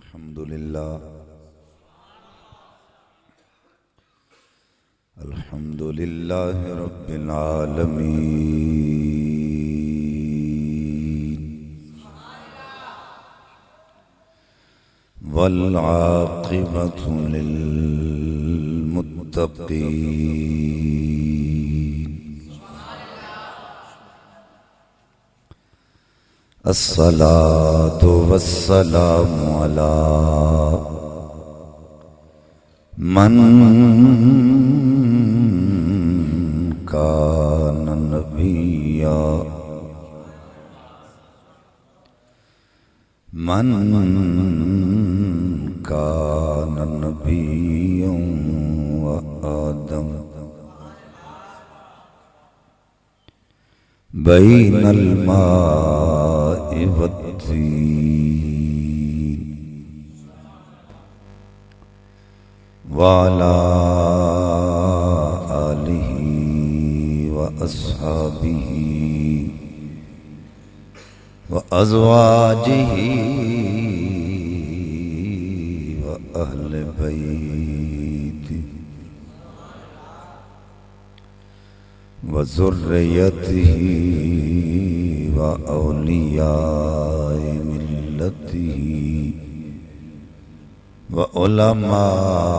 الحمد لله رب العالمين والعاقبة للمتقين الصلاة والسلام على من كان نبيا من كان نبيا وآدم بين الماء والطين وعلى آله وأصحابه وأزواجه وأهل بيته وذريته وأولياء ملته وعلماء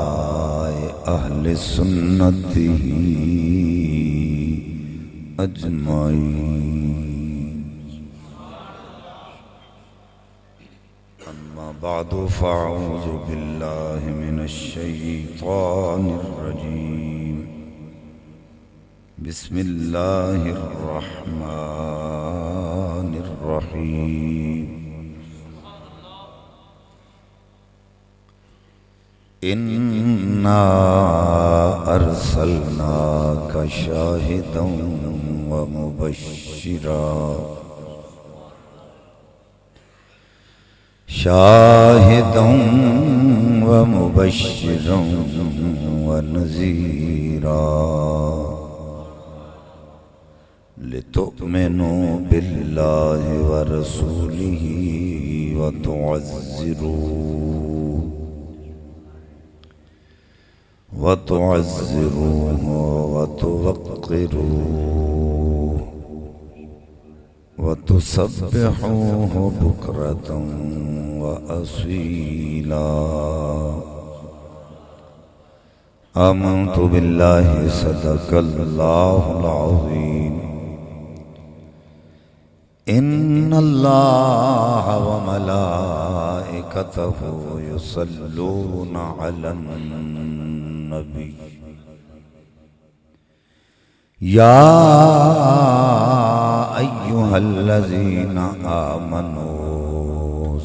أهل سنته أجمعين. أما بعد فأعوذ بالله من الشيطان الرجيم. بسم الله الرحمن الرحيم. إنا أرسلناك شاهدا ومبشرا ونذيرا لتؤمنوا بالله ورسوله وتعزروه وتوقروه وتسبحوه بكرة وأصيلا. آمنت بالله صدق الله العظيم. إن الله وملائكته يصلون على النبي يا أيها الذين آمنوا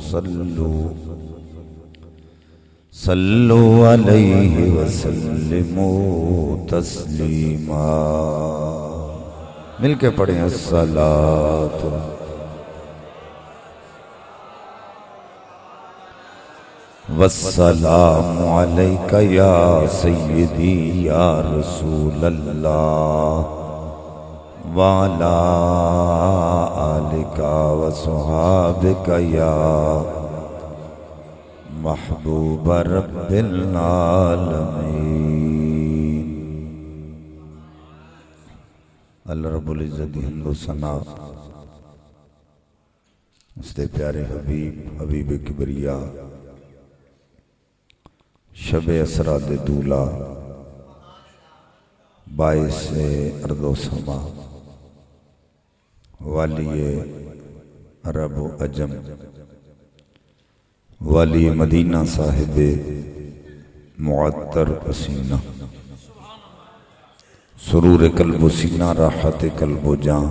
صلوا عليه وسلموا تسلیما. مل کے پڑھیں الصلاۃ والسلام علیک یا سیدی یا رسول اللہ وعلی آلک وصحابک یا محبوب رب العالمین. اللہ رب العزت دی حمد و ثنا اس دے پیارے حبیب کبریا شب اسرا دے دولا باعث ارض و سما والی عرب و عجم والی مدینہ صاحب معطر پسینہ سرور قلب و سینہ راحت قلب و جان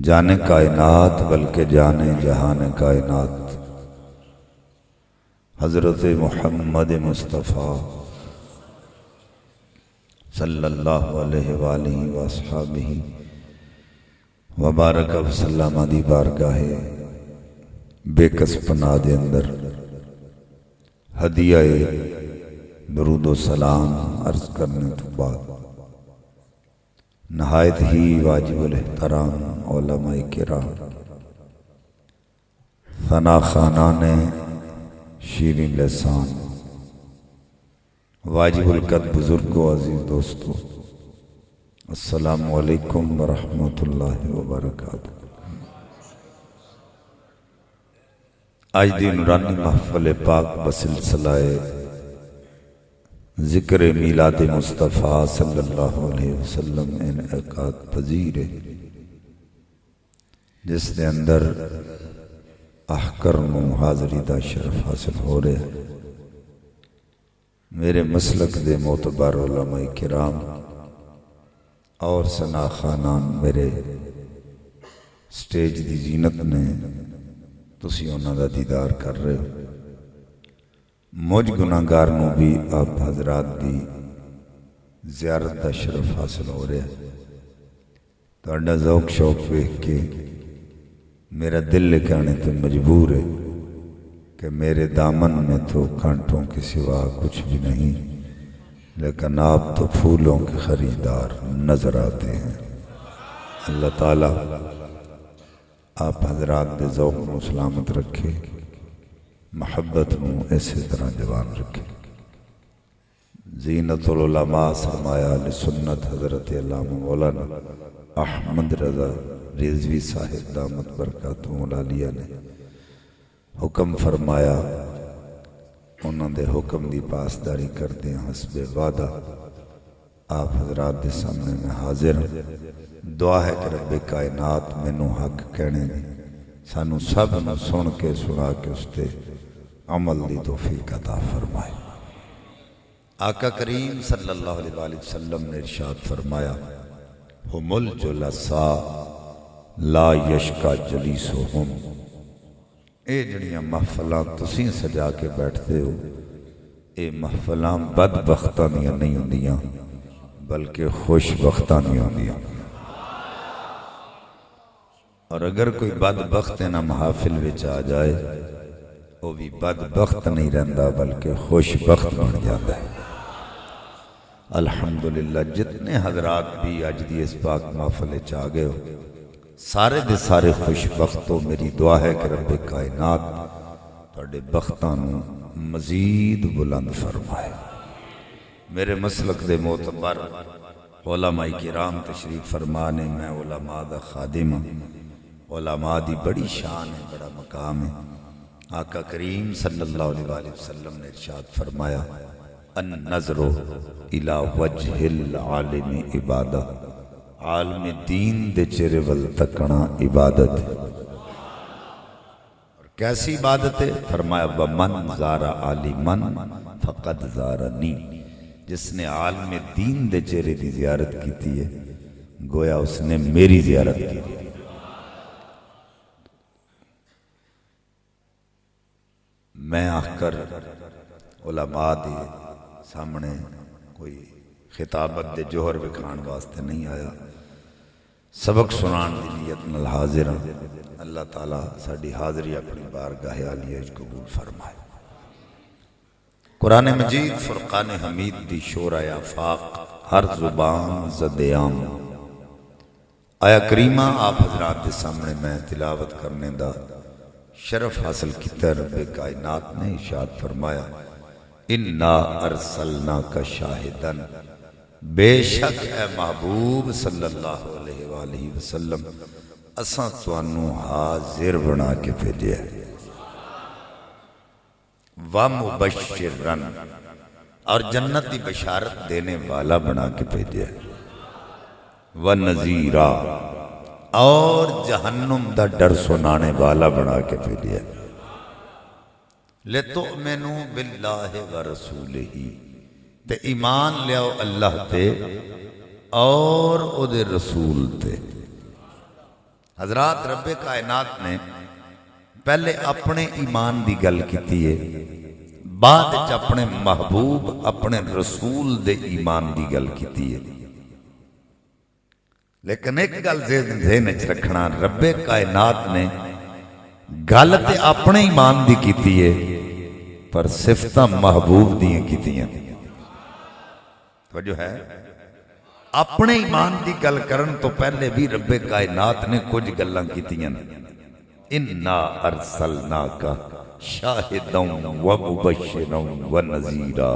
جانے کائنات بلکہ جانے جہان کائنات حضرت محمد مصطفیٰ صلی اللہ علیہ وآلہ وآصحابہ وبارک وسلم دی بارگاہ بے کس پناہ دے اندر ہدیہ درود و سلام عرض کرنے تو بعد نہایت ہی واجب الاحترام علماء کرام ثنا خانان شیریں لسان، واجب القد بزرگ و عزیز دوستو، السلام علیکم ورحمۃ اللہ وبرکاتہ۔ آج دی نورانی محفل پاک بسلسلہ ذکر میلاد مصطفیٰ صلی اللہ علیہ وسلم انعقاد پذیر ہے، جس دے اندر احکر حاضری دا شرف حاصل ہو رہا ہے۔ میرے مسلک دے معتبر علماء کرام اور ثنا خانان میرے سٹیج دی زینت نے تسی انہاں دا دیدار کر رہے ہو۔ مجھ گناہگار نو بھی آپ حضرات دی زیارت دا شرف حاصل ہو رہا ہے۔ تہاڈا ذوق شوق ویکھ کے میرا دل لکھانے تو مجبور ہے کہ میرے دامن میں تو کانٹوں کے سوا کچھ بھی نہیں، لیکن آپ تو پھولوں کے خریدار نظر آتے ہیں۔ اللہ تعالیٰ آپ حضرات دے ذوق کو سلامت رکھے، محبت نو اسی طرح جوان رکھے۔ زینت العلماء سرمایہ لسنت حضرت علامہ مولانا احمد رضا رضوی صاحب دامت برکاتہم العالیہ نے حکم فرمایا، انہوں دے حکم دی پاسداری کردے حسب وعدہ آپ حضرات دے سامنے میں حاضر ہیں۔ دعا ہے کہ رب کائنات مینوں حق کہنے دی، سانو سب نو سن کے سنا کے اس تے عمل دی توفیق عطا فرمائے۔ آقا کریم صلی اللہ علیہ وآلہ وسلم نے ارشاد فرمایا، ہم الجلساء لا یشکا جلیسہم، اے جڑیاں محفلاں تسیں سجا کے بیٹھتے ہو، اے محفلاں بدبختاں دیاں نہیں ہوندیاں بلکہ خوش بختاں دیاں ہوندیاں۔ اور اگر کوئی بدبخت نہ محافل وچ آ جائے وہ بھی بدبخت نہیں رہندا بلکہ خوش بخت بن جاتا ہے۔ الحمدللہ جتنے حضرات بھی اج دی اس پاک محفل وچ آ گئے ہو، سارے دے سارے خوش بخت ہو۔ میری دعا ہے کہ رب کائنات تہاڈے بختاں نو مزید بلند فرمائے۔ میرے مسلک دے معتبر علماء کرام تشریف فرمانے، میں علماء دا خادم ہوں۔ علماء دی بڑی شان ہے، بڑا مقام ہے۔ آقا کریم صلی اللہ علیہ وآلہ وسلم نے ارشاد فرمایا، النظر الی وجہ العالم عبادہ، عالم دین دے چہرے ول تکنا عبادت ہے۔ اور کیسی عبادت ہے؟ فرمایا ومن زار عالمن فقد زارنی، جس نے عالم دین دے چہرے دی زیارت کیتی ہے گویا اس نے میری زیارت کی۔ میں آ کر علماء دے سامنے کوئی خطابت دے جوہر وکھان واسطے نہیں آیا، سبق سنان دی نیت نال حاضر ہوں۔ اللہ تعالیٰ ساڈی حاضری اپنی بارگاہ عالیہ وچ قبول فرمائے۔ قرآن مجید فرقان حمید دی شورہ آفاق، ہر زبان زد عام، آیا کریمہ آپ حضرات دے سامنے میں تلاوت کرنے دا شرف حاصل کیتا۔ رب کائنات نے ارشاد فرمایا، انا ارسلناک شاہدن، بے شک اے محبوب صلی اللہ علیہ وآلہ وسلم اساں تانوں حاضر بنا کے بھیجیا ہے، ومبشرن، اور جنت کی بشارت دینے والا بنا کے بھیجیا ہے، ونذیرا، اور جہنم دا ڈر سنانے والا بنا کے بھیجیا ہے، لِتُؤْمِنُوا بِاللَّهِ وَرَسُولِهِ، تے ایمان لیاؤ اللہ تے اور او دے رسول تے۔ حضرات رب کائنات نے پہلے اپنے ایمان دی گل کیتی ہے، بعد وچ اپنے محبوب اپنے رسول دے ایمان دی گل کیتی ہے۔ لیکن ایک گل ذہن وچ رکھنا، رب کائنات نے گل تے اپنے ایمان دی کیتی ہے پر صفتاں محبوب دیاں کیتیاں۔ توجہ ہے، اپنے ایمان دی گل کرن تو پہلے بھی رب کائنات نے کچھ گلاں کیتیاں۔ انا ارسلناک شاہدا ومبشرا ونذیرا،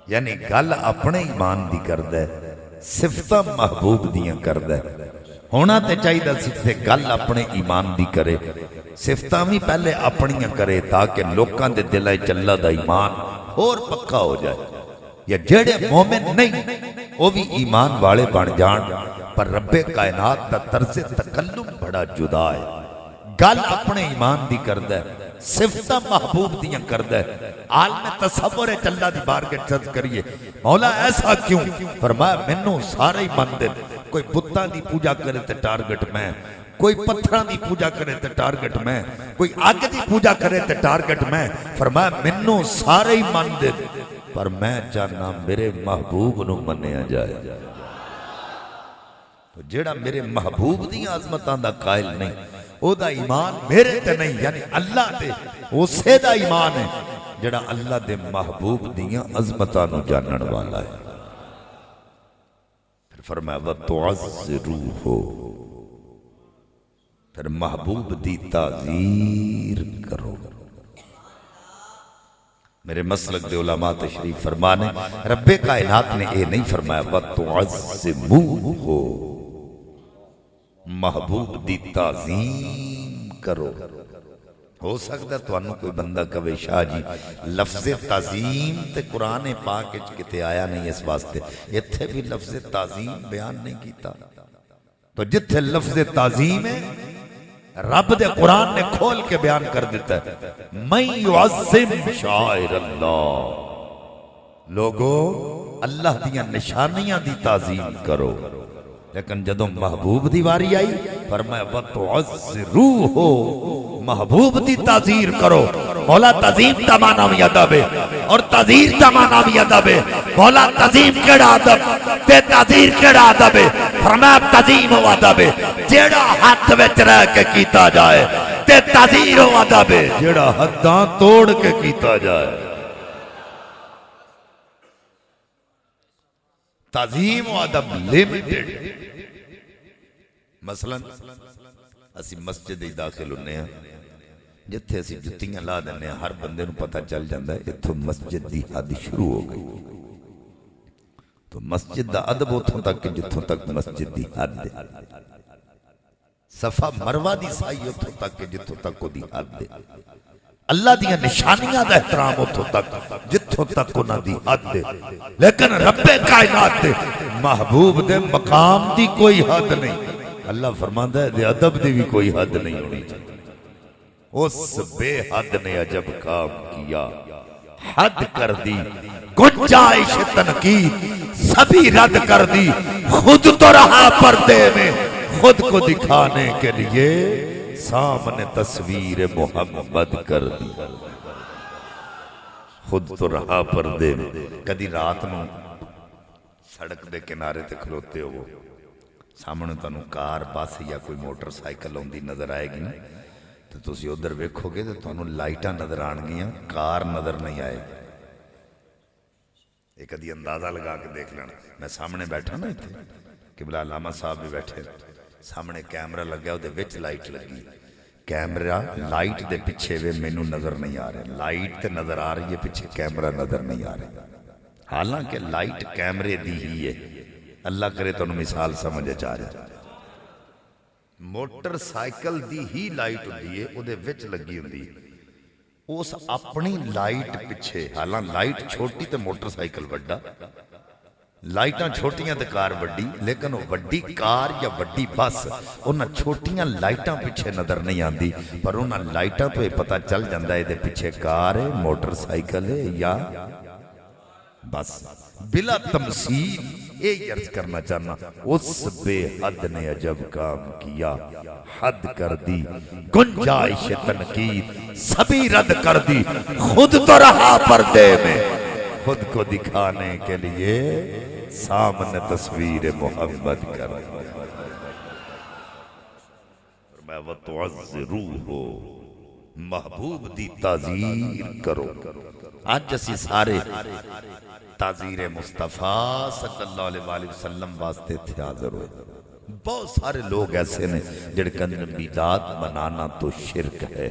یعنی گل اپنے ایمان دی کردا ہے، صفتاں محبوب دیاں کردا ہے۔ ہونا تے چاہیے سی گل اپنے ایمان دی کرے، صفتاں بھی پہلے اپنیاں کرے تاکہ لوکاں دے دلاں وچ اللہ دا ایمان اور پکا ہو جائے، یا جڑے مومن نہیں وہ بھی ایمان والے بن جان، پر رب کائنات دا طرز تکلم بڑا جدا ہے۔ گل اپنے ایمان دی کردا ہے، صفتاں محبوب دیاں کردا ہے۔ عالم تصور ہے اللہ دی بارگاہ عرض کریے مولا ایسا کیوں؟ فرمایا مینوں سارے ہی مندے، کوئی بتاں دی پوجا کرے تے ٹارگٹ میں، کوئی پتھراں دی پوجا کرے تے ٹارگٹ میں، کوئی اگ دی پوجا کرے تے ٹارگٹ میں۔ فرمایا مینوں سارے ہی مندے، پر میں چاہنا میرے محبوب نو منیا جائے۔ تو جیڑا میرے محبوب دی عظمتاں دا قائل نہیں، او دا ایمان میرے تے نہیں، یعنی اللہ تے اسے دا ایمان ہے جڑا اللہ دے محبوب دیاں عظمتاں نو جانن والا ہے۔ پھر فرمایا وَتُعَزِّرُوهُ، پھر محبوب دی تعظیر کرو۔ میرے مسلک دے علماء تشریف فرمانے رب کائنات نے اے نہیں فرمایا وَتُعَزِّمُوهُ، محبوب دی تعظیم کرو۔ ہو سکتا ہے تو انہوں کوئی بندہ کہے شاہ جی لفظ تعظیم تے قرآن پاک کتے آیا نہیں، اس واسطے اتھے بھی لفظ تعظیم بیان نہیں کیتا۔ تو جتھے لفظ تعظیم ہے رب دے قرآن نے کھول کے بیان کر دیتا ہے من یعظم شعائر اللہ، لوگو اللہ دیاں نشانیاں دی تعظیم کرو۔ لیکن جدوں محبوب دی واری آئی فرمایا وَتُعَزِّرُوهُ، محبوب دی تعظیر کرو۔ مولا تعظیم دا معنی بھی ادب ہے اور تعظیر دا معنی بھی ادب ہے۔ مولا تعظیم کیڑا ادب تے تعظیر کیڑا ادب ہے؟ فرمایا تعظیم و ادب ہے جیڑا ہاتھ وچ رہ کے کیتا جائے، تے تعظیر و ادب ہے جیڑا حداں توڑ کے کیتا جائے۔ تعظیم و ادب لیمیٹڈ۔ مثلا اسی مسجد ہی داخل ہونے ہیں، جتھے اسی جتیاں لا دینے ہیں، ہر بندے نو پتہ چل جاندہ ہے اتھوں مسجد دی حد شروع ہو گئی۔ تو مسجد دا ادب اتھوں تک کہ جتھوں تک مسجد دی حد ہے، صفا مروہ دی سائی اتھوں تک کہ جتھوں تک کو دی حد ہے، اللہ دیا نشانیاں دا احترام اتھوں تک جتھوں تک انہاں دی حد ہے۔ لیکن رب کائنات دے محبوب دے مقام دی کوئی حد نہیں۔ اللہ فرماندہ ہے دے ادب دی بھی کوئی حد نہیں ہونی چاہیے۔ اس بے حد نے عجب کام کیا، حد کر دی گنجائش تنقید سبھی رد کر دی، خود تو رہا پردے میں خود کو دکھانے کے لیے سامنے تصویر محمد کر دی۔ خود تو رہا پردے میں، کدی رات نو سڑک دے کنارے تے کھلوتے ہو، سامنے تانوں کار بس یا کوئی موٹر سائیکل ہوندی نظر آئے گی نا، تو تسی ادھر ویکھو گے تو تانوں لائٹاں نظر آن گیاں، کار نظر نہیں آئے گی۔ ایک ادھی اندازہ لگا کے دیکھ لینا، میں سامنے بیٹھا نا اتھے قبلہ علامہ صاحب بھی بیٹھے، سامنے کیمرہ لگ گیا، وہ دے وچ لائٹ لگی، کیمرہ لائٹ دے پیچھے وے میں نظر نہیں آ رہے، لائٹ تے نظر آ رہی ہے پیچھے کیمرہ نظر نہیں آ رہے، حالانکہ لائٹ کیمرے دی ہی ہے۔ اللہ کرے تو انہوں مثال سمجھے چاہ رہے، موٹر سائیکل دی ہی لائٹ ہوندی ہے، وہ دے وچ لگی ہوندی ہے، اس اپنی لائٹ پیچھے، حالانکہ لائٹ چھوٹی تے موٹر سائیکل بڑا، لائٹاں چھوٹیاں تے کار بڑی، لیکن وہ بڑی کار یا بڑی بس انہاں چھوٹیاں لائٹاں پیچھے نظر نہیں آندی، پر انہاں لائٹاں تو یہ پتہ چل جاندہ ہے دے پیچھے کار ہے، موٹر سائیکل ہے یا بس۔ بلا تمثیل یہ عرض کرنا چاہنا، اس بے حد نے عجب کام کیا، حد کر دی گنجائش تنقید سبھی رد کر دی، خود تو رہا پردے میں خود کو دکھانے کے لیے سامنے تصویر محمد کر دی۔ فرمایا وَتُعَزِّرُوهُ، محبوب دی تعظیر کرو۔ آج اسی سارے تعظیر مصطفیٰ صلی اللہ علیہ وسلم واسطے تھے حاضر ہوئے، بہت سارے لوگ ایسے نے جڑے کہندے نے میلاد منانا تو شرک ہے،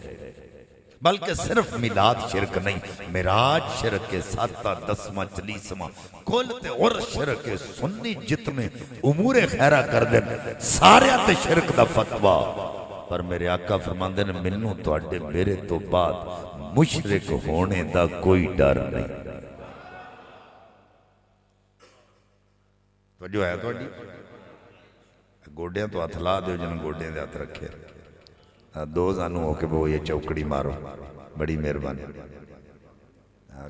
بلکہ صرف میلاد شرک نہیں، معراج شرک ہے، 7 10 40 کل تے اور شرک ہے۔ سنی جتنے امور خیرہ کر دیں سارے تے شرک دا فتوہ، پر میرے آقا فرماندے نے منوں تو اڈے میرے تو بعد مشرک ہونے دا کوئی ڈر نہیں۔ تو جو ہے تو اڈی گوڑیاں تو ہاتھ لا دیو جنہوں گوڑیاں دے ہاتھ رکھے، دو زانو ہو کے وہ یہ چوکڑی مارو، بڑی مہربانی۔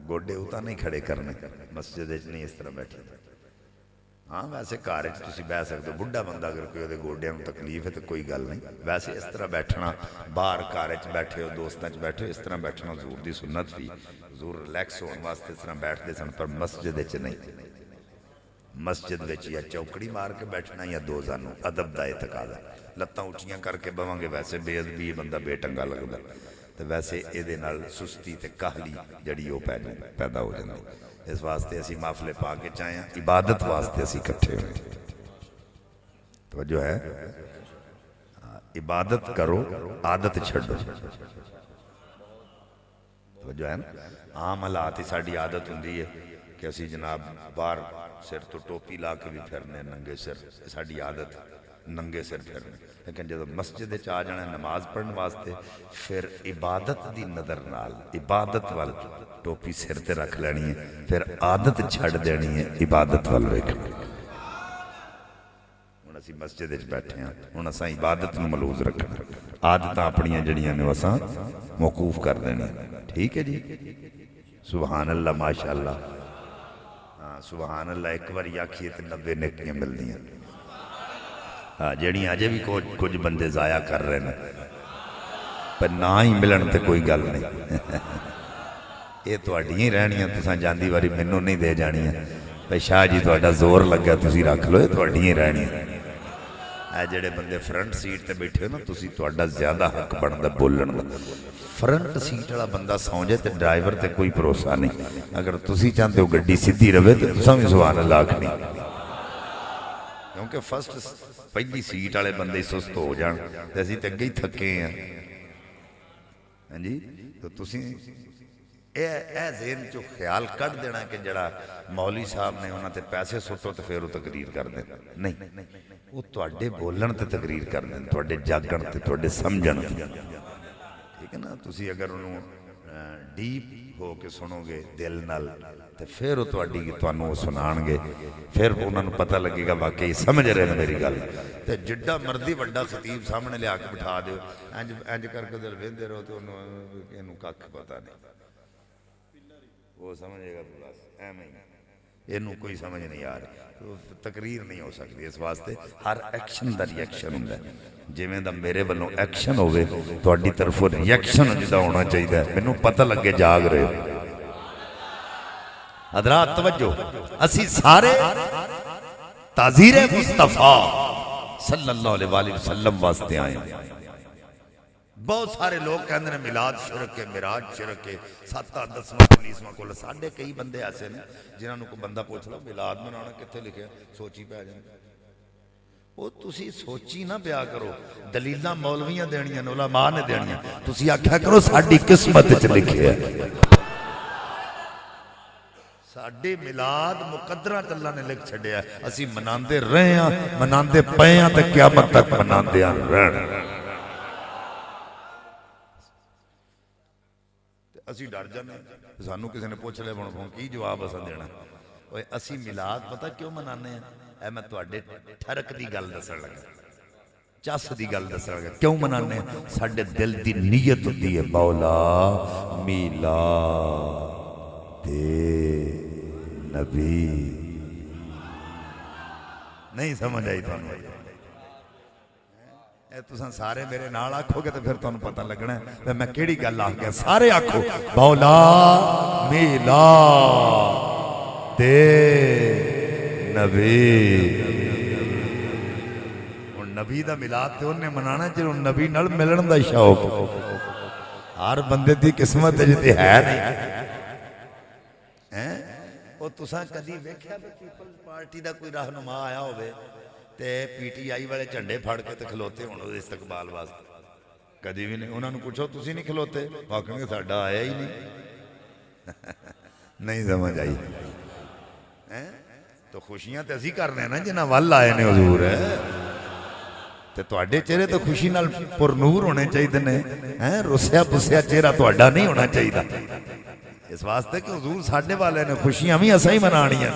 گوڑے ہوتا نہیں کھڑے کرنے، مسجد نہیں اس طرح بیٹھے۔ ہاں ویسے کار تسی بیٹھ سکتے ہو، بڑھا بندہ اگر کوئی دے گوڑیاں میں تکلیف ہے تو کوئی گل نہیں، ویسے اس طرح بیٹھنا باہر کار بیٹھے ہو دوستاں بیٹھے ہو اس طرح بیٹھنا حضور دی سنت بھی، حضور ریلیکس ہونے واسطے اس طرح بیٹھ دے سن، پر مسجد نہیں۔ مسجد وچ یا چوکڑی مار کے بیٹھنا یا دو زانو، ادب دا تقاضا، لتاں اونچیاں کر کے بواں گے ویسے بے ادبی بندہ بے ٹنگا لگدا، تے ویسے اے نال سستی تے کاہلی جڑی او پیدا ہو جاندی۔ اس واسطے اسی محفلے پا کے چاہے عبادت واسطے اسی اکٹھے ہوئے۔ توجہ ہے، عبادت کرو عادت چھڈو۔ توجہ ہے نا، عام حالات ہی ساڈی عادت ہوندی ہے کہ اسی جناب باہر سر تو ٹوپی لا کے بھی پھرنے ننگے سر، ساڈی عادت ننگے سر پھرنے، لیکن جب مسجد آ جانا نماز پڑھنے واسطے پھر عبادت دی نظر نال عبادت وال ٹوپی سر تے رکھ لینی ہے، پھر عادت چھڑ دینی ہے عبادت وال ویکھنا۔ ہن اسی مسجد وچ بیٹھے ہیں، ہن اساں عبادت نوں ملوز رکھنا، عادتاں اپنیاں جڑیاں نے اساں موقوف کر دینی۔ ٹھیک ہے جی، سبحان اللہ ماشاءاللہ، سبحان اللہ ایک بار آکھیے تے 90 نیکیاں ملدی ہیں۔ جڑیاں اجے بھی کچھ بندے ضائع کر رہے ہیں، پر نہ ہی ملن تے کوئی گل نہیں، یہ تہاڈیاں ہی رہنیاں، تساں جاندی واری مینوں نہیں دے جانیاں، بھئی شاہ جی تہاڈا زور لگا تسی رکھ لو، یہ تہاڈیاں ہی رہنیاں۔ اے جڑے بندے فرنٹ سیٹ تے بیٹھے ہو نا، تسی تہاڈا زیادہ حق بندا بولن دا۔ فرنٹ سیٹ والا بندہ سو جائے تے ڈرائیور تے کوئی بھروسہ نہیں، اگر تسی چاہتے ہو گڈی سیدھی رہے تو تساں بھی سبحان اللہ آکھنی، کیونکہ پہلی سیٹ والے بندے سست ہو جان تے اسی تے اگے ہی تھکے ہیں۔ ہاں جی، تو تسی اے ذہن چو خیال کٹ دینا کہ جڑا مولوی صاحب نے انہاں تے پیسے سٹو تے پھر وہ تقریر کر دیں، نہیں، وہ تہاڈے بولن تے تقریر کر دیں، تہاڈے جاگن تے تہاڈے سمجھن تے۔ ٹھیک ہے نا، تسی اگر انہوں ڈیپ ہو کے سنو گے دل نال تے پھر وہ تانوں سنان گے، پھر انہوں پتہ لگے گا واقعی سمجھ رہے ہیں میری گل۔ تے جڈا مرضی وڈا خطیب سامنے لیا کے بٹھا دیو، انج کر کے دل ویندے رہو تو انہوں کھ پتہ نہیں، وہ سمجھے گا بس ایویں ہی، انہوں کوئی سمجھ نہیں آ رہی، تقریر نہیں ہو سکتی۔ اس واسطے ہر ایکشن دا ریئیکشن ہوندا ہے، جویں دا میرے والوں ایکشن ہوئے تہاڈی طرفوں ریئیکشن جدا ہونا چاہیے، مینوں پتہ لگے جاگ رہے ہو۔ حضرات توجہ، اسی سارے تعزیر مصطفیٰ صلی اللہ علیہ وآلہ وسلم واسطے آئے ہیں۔ بہت سارے لوگ کہندے ہیں میلاد شرک ہے، معراج شرک ہے، 7 10 40 کول ساڈے کئی بندے ایسے نے جنہاں نوں کوئی بندہ پوچھ لو میلاد منانا کتھے لکھیا، سوچی پہ جاندے، وہ تسی سوچی نہ پیا کرو، دلیلاں مولویاں دینیاں علماء نے دینیاں، تسی آکھیا کرو ساڈی قسمت وچ لکھیا ہے، ساڈے میلاد مقدرات اللہ نے لکھ چھڈیا ہے، اسی مناندے رہے ہاں، مناندے پئے ہاں تے قیامت تک مناندے رہنا۔ اسی ڈر جانے، سانوں کسی نے پوچھ لے بن کی جواب اساں دینا؟ اسی میلاد پتہ کیوں منانے ہیں؟ اے میں تہاڈے ٹھرک دی گل دسن لگا، چس دی گل دسن لگا، کیوں منانے ہیں؟ ساڈے دل دی نیت ہوندی ہے مولا میلاد نبی۔ نہیں سمجھ آئی تھانوں؟ تساں سارے میرے نال آکھو گے تو پھر تانوں پتہ لگنا ہے میں کیڑی گل آکھ گیا۔ سارے آکھو مولا میلاد نبی۔ اور نبی دا میلاد تے انہیں منانا جنہوں نبی نال ملن دا شوق، ہر بندے دی قسمت جتے ہے نہیں۔ وہ تساں کدی ویکھیا پیپلز پارٹی دا کوئی رہنما آیا ہوئے تے پی ٹی آئی والے جھنڈے پھڑ کے تے کھلوتے ہون اس استقبال واسطے کدی بھی نہیں. انہوں نے پوچھو تسی نہیں کھلوتے؟ آکھیں گے ساڈا آیا ہی نہیں. نہیں سمجھ آئی. تو خوشیاں تے اسی کرنے ہیں نا جنہاں ول آئے نے حضور ہے. تے تواڈے چہرے تو خوشی نال پر نور ہونے چاہیے نے. رسیا پسیا چہرہ تواڈا نہیں ہونا چاہیے اس واسطے کہ حضور ساڈے والے نے خوشیاں بھی اساں ہی منانیاں.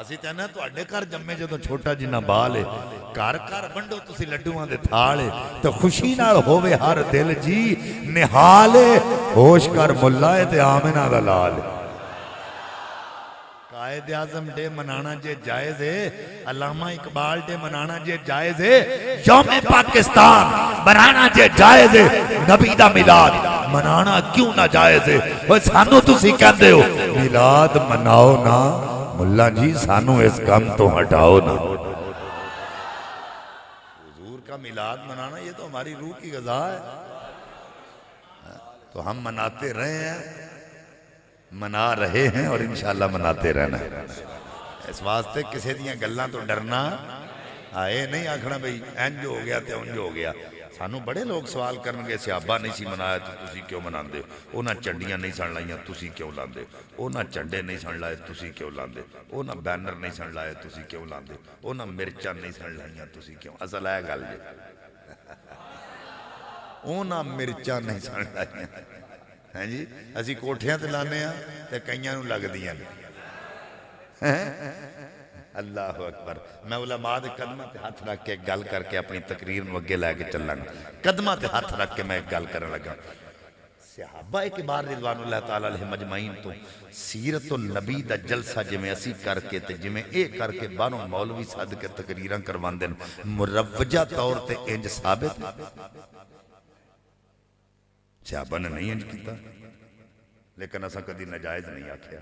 اسی کہنا تواڈے گھر جمے جدوں چھوٹا جنہ بال ہے گھر گھر ونڈو تسی لڈوواں دے تھال تے خوشی نال ہووے ہر دل جی نہال ہوش کر ملا تے آمنہ دا لال. قائد اعظم ڈے منانا جے جائز ہے, علامہ اقبال ڈے منانا جے جائز ہے, یوم پاکستان منانا جے جائز ہے, نبی دا میلاد منانا کیوں نہ جائز ہے. وہ سانو تسی کہندے ہو میلاد مناؤ نا ملا جی, سانو اس کام تو ہٹاؤ نا. حضور کا میلاد منانا یہ تو ہماری روح کی غذا ہے, تو ہم مناتے رہے ہیں, منا رہے ہیں اور انشاءاللہ مناتے رہنا. اس واسطے کسی دیاں گلاں تو ڈرنا آئے نہیں. آکھنا بھئی انج ہو گیا تے انج ہو گیا. سانو بڑے لوگ سوال کرنگے صحابہ نہیں سی منایا تو تسی کیوں مناندے ہو, اونا چنڈیاں نہیں سن لائیاں تسی کیوں لاندے ہو, اونا چنڈے نہیں سن لائے تسی کیوں لاندے ہو, اونا بینر نہیں سن لائے تسی کیوں لاندے ہو, اونا مرچاں نہیں سن لائیاں تسی کیوں. اصل ہے گل جی اونا مرچاں نہیں سن لائیاں ہیں جی. اسی کوٹھیاں تے لانے ہیں تے کئیاں نو لگ دیاں. اللہ اکبر. میں علماء دے قدمہ تے ہاتھ رکھ کے گل کر کے اپنی تقریر نو اگے لے کے چلنا گا. قدمہ تے ہاتھ رکھ کے میں گل کرنے لگا. صحابہ اکبار رضوان اللہ تعالیٰ علیہ مجمعین تو سیرت النبی دا جلسہ جمیں اسی کر کے تے جمیں اے کر کے بانوں مولوی صاحب کے تقریراں کروان دیں مروجہ طور تے انج ثابت. صحابہ نے نہیں انج کیتا, لیکن اساں کدی نجائز نہیں آکھیا.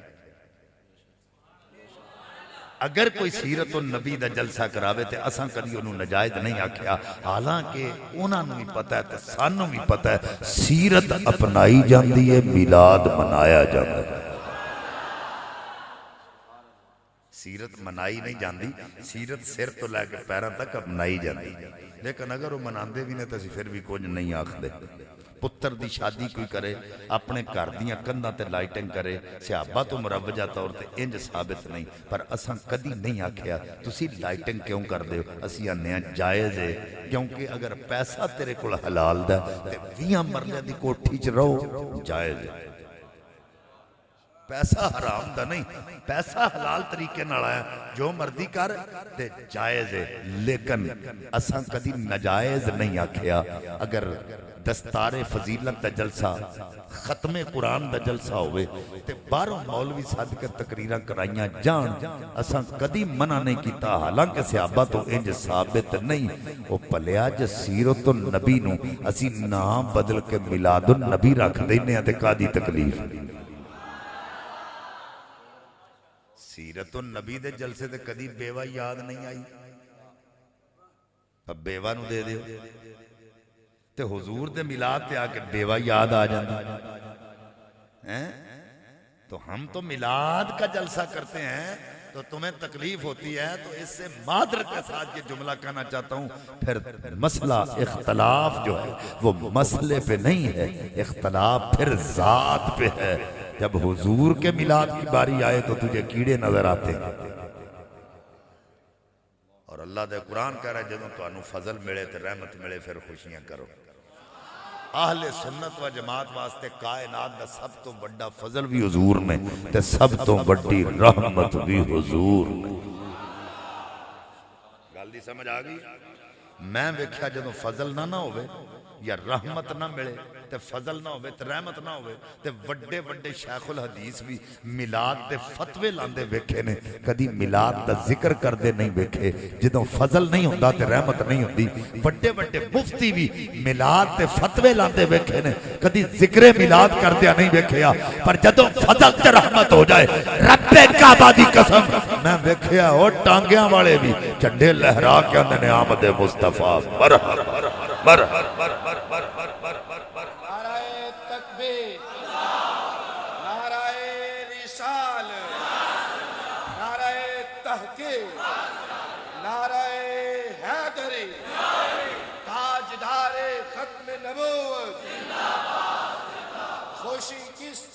اگر کوئی سیرت النبی دا جلسہ کراوے تے اساں کدی انہوں نجائز نہیں آکھیا, حالانکہ انہاں نو بھی پتہ ہے تے سانوں بھی پتہ ہے سیرت اپنائی جاندی ہے, میلاد منایا جاندی ہے. سیرت منائی نہیں جاندی, سیرت سر تو لے کے پیروں تک اپنائی جاندی. لیکن اگر وہ مناندے بھی نہیں تو پھر بھی کچھ نہیں آکھ دے. پتر دی شادی کوئی کرے, اپنے گھر دیاں کندھاں تے لائٹنگ کرے, صحابہ تو مروجہ طور تے انج ثابت نہیں, پر اساں کدی نہیں آکھیا تسی لائٹنگ کیوں کر دے ہو. اسی آنے جائز ہے, کیونکہ اگر پیسہ تیرے کول حلال دا تے 20 مرلے دی کوٹھی چ رہو جائز ہے. پیسہ حرام دا نہیں, پیسہ حلال طریقے نال آیا, جو مردی کر تے جائز ہے. لیکن اساں کدی نجائز نہیں آکھیا. اگر دستار فضیلت دا جلسہ, ختم قرآن دا جلسہ ہوئے تے باروں مولوی صاحب کے تقریرہ کرائیاں جان, اساں کدی منع نہیں کیتا. حالانکہ صحابہ تو انج ثابت نہیں. وہ پلیا جا سیرت النبی نو اسی نام بدل کے میلاد النبی رکھ دینے ہیں تے قادی تکلیف. سیرت النبی دے جلسے تے کدی بیوہ یاد نہیں آئی, اب بیوہ نو دے دیو تے حضور دے میلاد تے آکے بیوہ یاد آ جاندی. تو ہم تو میلاد کا جلسہ کرتے ہیں تو تمہیں تکلیف ہوتی ہے, تو اس سے معذرت کے ساتھ یہ جملہ کہنا چاہتا ہوں. پھر مسئلہ اختلاف جو ہے وہ مسئلے پہ نہیں ہے, اختلاف پھر ذات پہ ہے. جب حضور کے میلاد کی باری آئے تو تجھے کیڑے نظر آتے ہیں, اور اللہ دے قرآن کہہ رہا ہے جدوں تو انہوں فضل ملے تے رحمت ملے پھر خوشیاں کرو. اہل سنت و جماعت واسطے کائنات دا سب تو بڑا فضل بھی حضور نے تے سب تو بڑی رحمت بھی حضور نے. گل دی سمجھ آگئی. میں ویکھیا جدوں فضل نہ ہوئے یا رحمت نہ ملے تے فضل نہ ہوئے تے رحمت نہ ہوئے تے وڈے وڈے شیخ الحدیث بھی میلاد تے فتوے لاندے ویکھے نے, کدی میلاد دا ذکر کردے نہیں ویکھے. جدوں فضل نہیں ہوندہ تے رحمت نہیں ہوندی. وڈے وڈے مفتی بھی میلاد تے فتوے لاندے ویکھے نے, کدی ذکر میلاد کردیا نہیں ویکھیا. پر جدوں فضل تے رحمت ہو جائے رب کعبہ دی قسم میں ویکھیا اور ٹانگیاں والے بھی چنڈے لہرا کے اندر نے آمد مصطفیٰ مرحبا مرحبا. نعرہ تکبیر, نعرہ رسالت, نعرہ تحقیق, نعرہ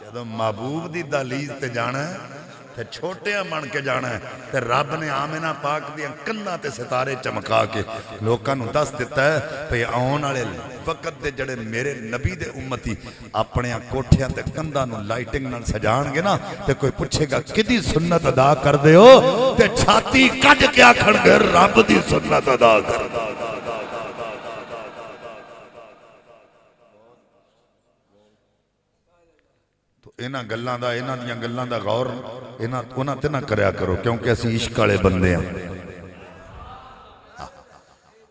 جدو محبوب دی دہلیز تے جانا ہے تے چھوٹیاں بن کے جانا ہے تے رب نے آمنہ پاک دیاں کناں تے ستارے چمکا کے لوکاں نو دس دیتا ہے پہ آن والے وقت دے جڑے میرے نبی دے امتی اپنے کوٹھیاں تے کنداں نو لائٹنگ نال سجان گے نا تے کوئی پوچھے گا کدی سنت ادا کر دے ہو تے چھاتی کج کے آکھن گے رب دی سنت ادا کر دے اینا گلاں دا اینا دیاں گلاں دا غور اینا تے نہ کریا کرو کیونکہ اسی عشق والے بندے ہیں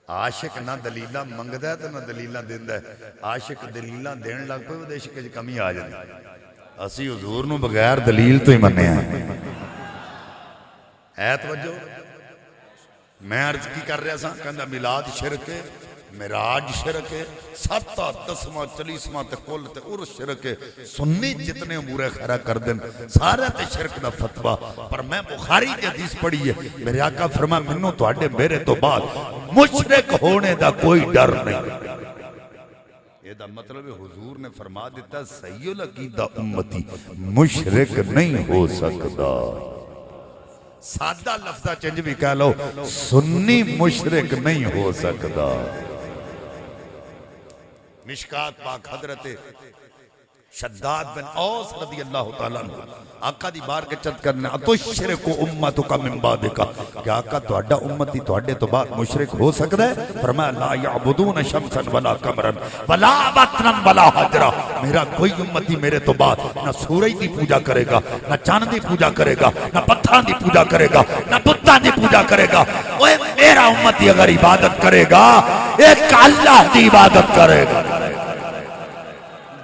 عاشق نہ دلیلہ منگدا ہے تے نہ دلیلہ دیندا ہے عاشق دلیلہ دین لگ پے ودے عشق وچ کمی آ جاندی اسی حضور نو بغیر دلیل تو ہی مننے ہیں ہے توجہ میں عرض کی کر رہا سا کہندا میلاد شرک ہے معراج شرک ہے ساتاں دسواں چالیسواں تے کل تے عرس شرک ہے سنی جتنے امور خیرہ کر دیں سارے تے شرک دا فتوہ پر میں بخاری کی حدیث پڑھی ہے میرے آقا فرما منو تو اڈے میرے تو بعد مشرک ہونے دا کوئی ڈر نہیں یہ دا مطلب حضور نے فرما دیتا سید العقیدہ امتی مشرک نہیں ہو سکتا سادہ لفظہ چنج بھی کہہ لو سنی مشرک نہیں ہو سکتا مشکات پاک حضرت شداد بن اوس رضی اللہ تعالیٰ عنہ آقا دی بار کے چند کرنے اتشرک امتک من بعدک کہ آقا تو اڈا امتی تو اڈے تو بعد مشرک ہو سکتا ہے فرمایا لا یعبدون شمسا ولا قمرا ولا وطنا ولا حجرا میرا کوئی امتی میرے تو بعد نہ سورج دی پوجا کرے گا نہ چاند دی پوجا کرے گا نہ پتھران دی پوجا کرے گا نہ بتان دی پوجا کرے گا اوہ میرا امتی اگر عبادت کرے گا ایک اللہ دی عبادت کرے گا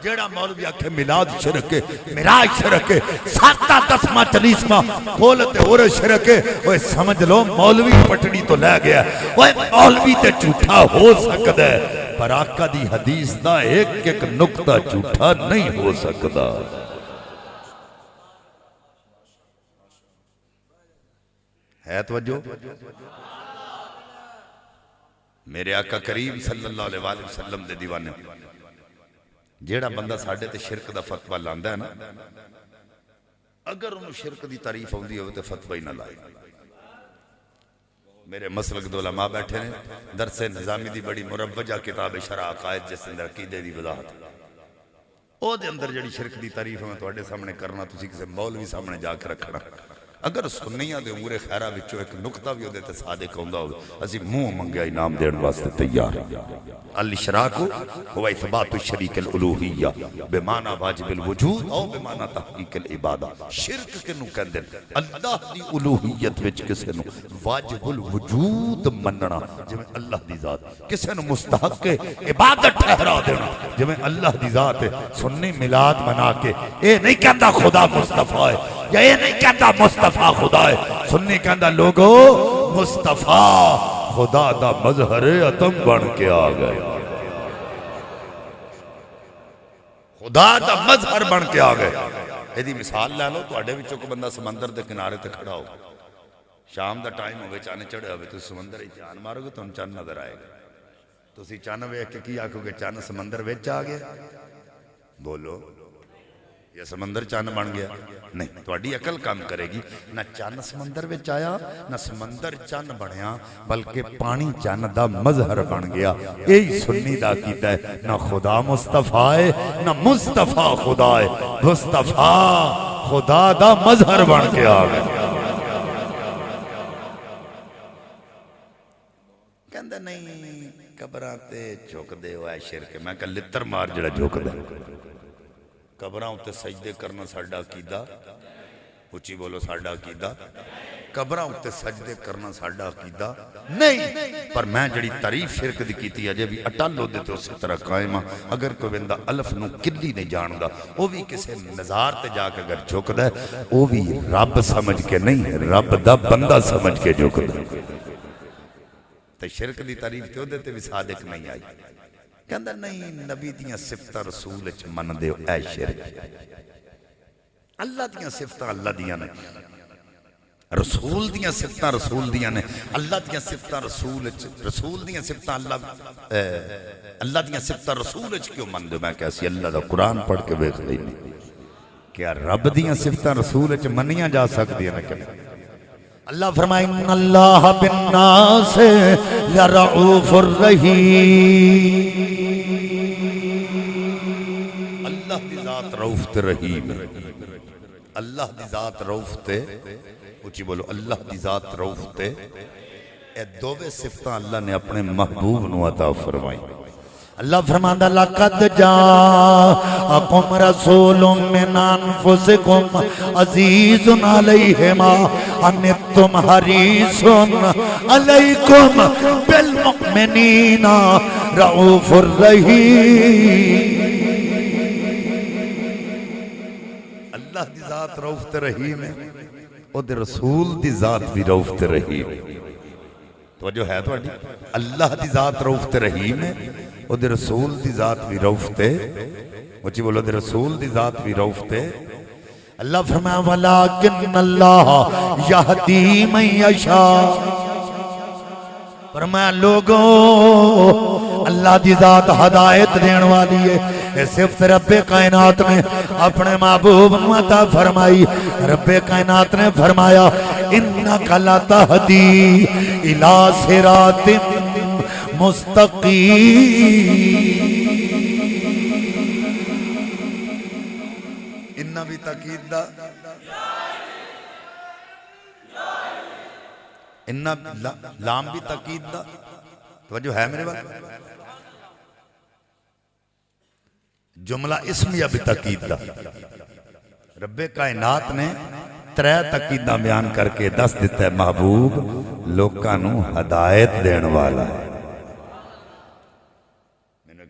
جیڑا مولوی آکھے میلاد شرک ہے معراج شرک ہے ساتاں دسواں چالیسواں کھولتے اور شرک ہے وہ سمجھ لو مولوی پٹڑی تو لے گیا وہ مولوی تے جھوٹا ہو سکتا ہے پر آقا دی حدیث دا ایک ایک نقطہ جھوٹا نہیں ہو سکتا ہے توجہ میرے آقا کریم صلی اللہ علیہ وآلہ وسلم دے دیوانے جیڑا بندہ ساڑھے تے شرک دا فتوہ لاندہ ہے نا اگر انہوں شرک دی تعریف ہوندی ہوئے تے فتوہ ہی نہ لائے میرے مسلک دو علماء بیٹھے ہیں درس نظامی دی بڑی مروجہ کتاب شرع عقائد جس اندر عقیدے دی وضاحت او دے اندر جڑی شرک دی تعریف میں توڑے سامنے کرنا تسی کسے مولوی سامنے جا کے رکھنا اگر سنیاں دے امور خیرہ وچوں ایک نقطہ بھی ہو دیتے صادق ہوندہ ہو اسی منہ منگیا انعام دین واسطے تیار الاشراک ہوا اثبات الشریک الالوہیہ بمعنی واجب الوجود او بمعنی تحقیق العبادہ شرک کنو کہندے اللہ دی الوہیت وچ کسے نو واجب الوجود مننا جمیں اللہ دی ذات کسے نو مستحق عبادت ٹھہرا دینا جمیں اللہ دی ذات سنی میلاد منا کے اے نہیں کہندا خدا مصطفیٰ ہے یا یہ نہیں کہتا مصطفیٰ خدا ہے سنی کہتا لوگو مصطفیٰ خدا دا مظہر اتم بن کے آ گئے خدا دا مظہر بن کے آ گئے ایدی مثال لے لو تو اڈے وچوں کو بندہ سمندر دے کنارے تے کھڑا ہو شام دا ٹائم ہوئے چانے چڑھے ہوئے تو سمندر ہی چان مارو گے تو ان چان نظر آئے گا تو اسی چان ہوئے کہ آکھو گے چان سمندر ویچ آ گیا بولو یا سمندر چان بن گیا نہیں تو اڈی عقل کام کرے گی نہ چان سمندر وچ آیا نہ سمندر چان بنیا بلکہ پانی چان دا مظہر بن گیا یہی سنی دا کیتا ہے نہ خدا مصطفیٰ ہے نہ مصطفیٰ خدا ہے مصطفیٰ خدا دا مظہر بن کے آ گیا کہندہ نہیں قبراتے جھوک دے ہوئے شرک میں کہ لتر مار جڑا جھوک دے قبراں تے سجدے کرنا ساڈا عقیدہ اچھی بولو ساڈا عقیدہ قبراں تے سجدے کرنا ساڈا عقیدہ نہیں پر میں جڑی تعریف شرک دی کیتی ہے جے بھی اٹل ہو دیتے اسی طرح قائمہ اگر کوئی بندہ الف نو کلی نہیں جاندا وہ بھی کسے نظار تے جا کے اگر جھک دے وہ بھی رب سمجھ کے نہیں رب دا بندہ سمجھ کے جھک دے تے شرک دی تعریف تے ہو دیتے بھی صادق نہیں آئی کہندہ نہیں نبی دیاں صفتہ رسول اچھ من دے اے شرک اللہ دیاں صفتہ اللہ دیاں نہیں رسول دیاں صفتاں رسول دیاں نے، اللہ دیاں صفتاں رسول رسول دیاں صفتاں اللہ دیاں صفتاں رسول کیوں من دو؟ میں کہا سی اللہ دا قرآن پڑھ کے بیخ لئی نہیں، کیا رب دیاں صفتاں رسول منیاں جا سکتی ہیں؟ کہ اللہ فرمائے ان اللہ بالناس لرعوف الرحیم، اللہ دی ذات رعوف تے رحیم، اللہ دی ذات رعوف تے، اچھی بولو اللہ دی ذات رعوف تے، اے دووے صفتاں اللہ نے اپنے محبوب نو عطا فرمائی۔ اللہ فرماندہ لَقَدْ جَاءَكُمْ رَسُولٌ مِّنْ أَنفُسِكُمْ عَزِيزٌ عَلَيْهِ مَا عَنِتُّمْ حَرِيصٌ عَلَيْكُمْ بِالْمُؤْمِنِينَ رَءُوفٌ رَحِيمٌ۔ اللہ دی ذات رؤوف تے رحیم ہے، او دے رسول دی ذات بھی رؤوف تے رحیم ہے۔ توجہ ہے تو اللہ دی ذات رؤوف تے رحیم ہے، او دے رسول دی ذات بھی رؤوف تے، اچھی بولو دے رسول دی ذات بھی رؤوف تے۔ اللہ فرمایا وَلَكِنَّ اللَّهَ يَهْدِي مَن يَشَاءُ، فرمایا لوگوں اللہ دی ذات ہدایت دین والی ہے۔ اے صفت رب کائنات نے اپنے محبوب عطا فرمائی۔ رب کائنات نے فرمایا اِنَّكَ لَتَهْدِي إِلَى صِرَاطٍ مستقیم۔ انہا بھی تاکید دا، انہا لام بھی تاکید دا، توجہ ہے میرے بات؟ جملہ اسمیہ بھی تاکید دا۔ رب کائنات نے ترے تاکیدہ بیان کر کے دس دیتا ہے محبوب لوکانو ہدایت دین والا ہے۔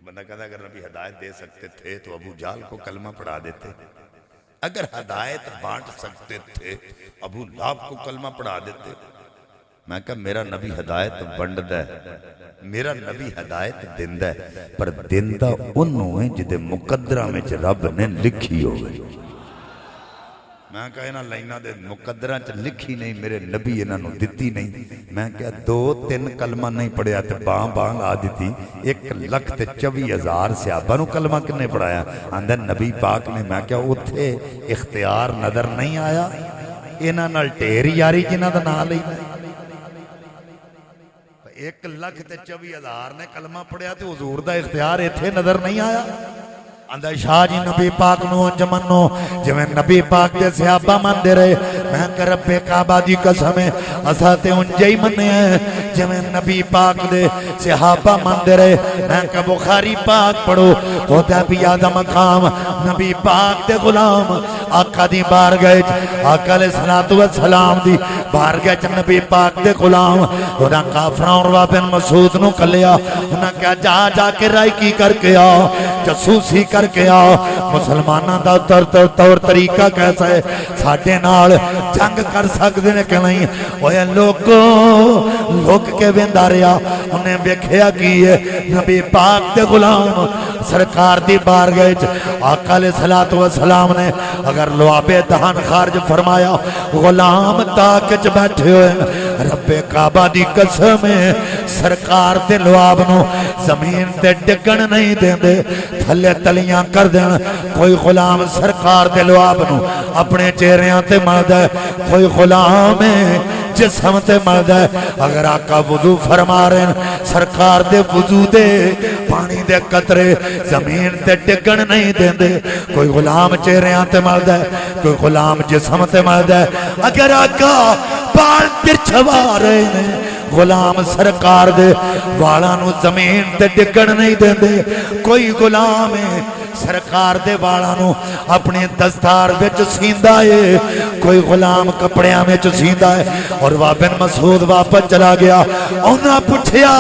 بندہ کہتا ہے اگر نبی ہدایت دے سکتے تھے تو ابو جہل کو کلمہ پڑھا دیتے، اگر ہدایت بانٹ سکتے تھے ابو لہب کو کلمہ پڑھا دیتے۔ میں کہا میرا نبی ہدایت بنڈ ہے، میرا نبی ہدایت دندہ ہے، پر دندہ انہوں ہیں جدے مقدرہ میں رب نے لکھی ہو گئی۔ میں کہا انہاں لائنہ دے مقدرہ چ لکھی نہیں، میرے نبی انہاں نو دتی نہیں۔ میں کہا 2-3 کلمہ نہیں پڑھیا تے باں لا دیتی، 1,24,000 صحابہ نو کلمہ کنے پڑھایا؟ اندر نبی پاک نے۔ میں کہا اتھے اختیار نظر نہیں آیا؟ انہاں نال ٹھیر یاری جنہاں دا نام لئی 1,24,000 نے کلمہ پڑھیا تے حضور دا اختیار اتھے نظر نہیں آیا؟ اندر شاہ جی نبی پاک نو انجمن نو جویں نبی پاک دے صحابہ من دے رہے۔ میں کہ رب کعبہ دی قسم ہے اساتے انجے ہی منے ہیں جویں نبی پاک دے صحابہ من دے رہے۔ میں کہ بخاری پاک پڑھو ہوتا بھی یاد مقام نبی پاک دے غلام آقا دی بارگاہ، آقا علیہ السلام دی بارگاہ نبی پاک دے غلام انہاں کافراں عروہ بن مسعود نو کلیا۔ انہاں کہا جا کے رائی کی کر کے آ، جاسوسی کر کے آ، مسلمانہ دا طور طریقہ کیسا ہے، ساڑھے نال جنگ کر سکتے نے کہ نہیں؟ اوہ لوگ کے وینداریا انہیں بیکھیا کی ہے نبی پاک دے غلام سرکار دی بارگاہ آقا علیہ السلام نے اگر لعاب دہن خارج فرمایا غلام تاکچ بیٹھے ہوئے رب کعبہ دی قسم ہے سرکار دے لعاب نو زمین تے ڈگن نہیں دیں دے، تھلے تلیاں کر دیں۔ کوئی غلام سرکار دے لعاب نو اپنے چہریاں تے مرد ہے، کوئی غلام ہے جسم تے مرد ہے۔ اگر آقا وضو فرما رہے ہیں سرکار دے وضو دے پانی دے قطرے زمین تے ڈگن نہیں دیں دے۔ کوئی غلام چہریاں تے مرد ہے، کوئی غلام جسم تے مرد ہے۔ اگر آقا بال پرچھوا رہے ہیں غلام سرکار دے والانو زمین تے ڈگن نہیں دیں دے۔ کوئی غلام ہے سرکار دے والانو اپنے دستار وچ سیندہ ہے، کوئی غلام کپڑیاں وچ سیندہ ہے۔ اور بن مسعود واپس چلا گیا، انہاں پوچھیا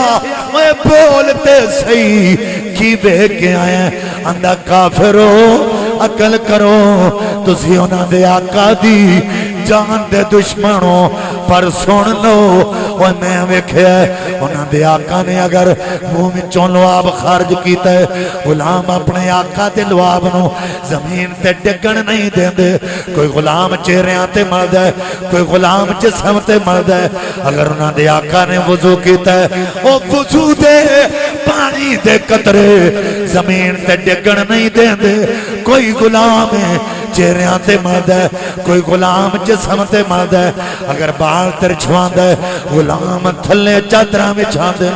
میں بولتے صحیح کی بے کے آئے ہیں؟ اندھا کافرو عقل کرو، تسی انہاں دے آقا دی جان دے دشمنوں پر سن لو وہ میں ویکھیا انہاں دے آقا نے اگر منہ وچوں لعاب خارج کیتا ہے غلام اپنے آقا دے لعاب نو زمین تے ڈگن نہیں دیندے کوئی غلام چہریاں تے مردا ہے کوئی غلام جسم تے مردا ہے اگر انہاں دے آقا نے وضو کیتا ہے او وضو دے پانی دے قطرے زمین تے ڈگن نہیں دیندے کوئی غلام ہے چہریاں تے مردا ہے کوئی غلام جسم تے مردا ہے اگر بال ترچھواندا ہے غلام تھلے چادراں وچھاندے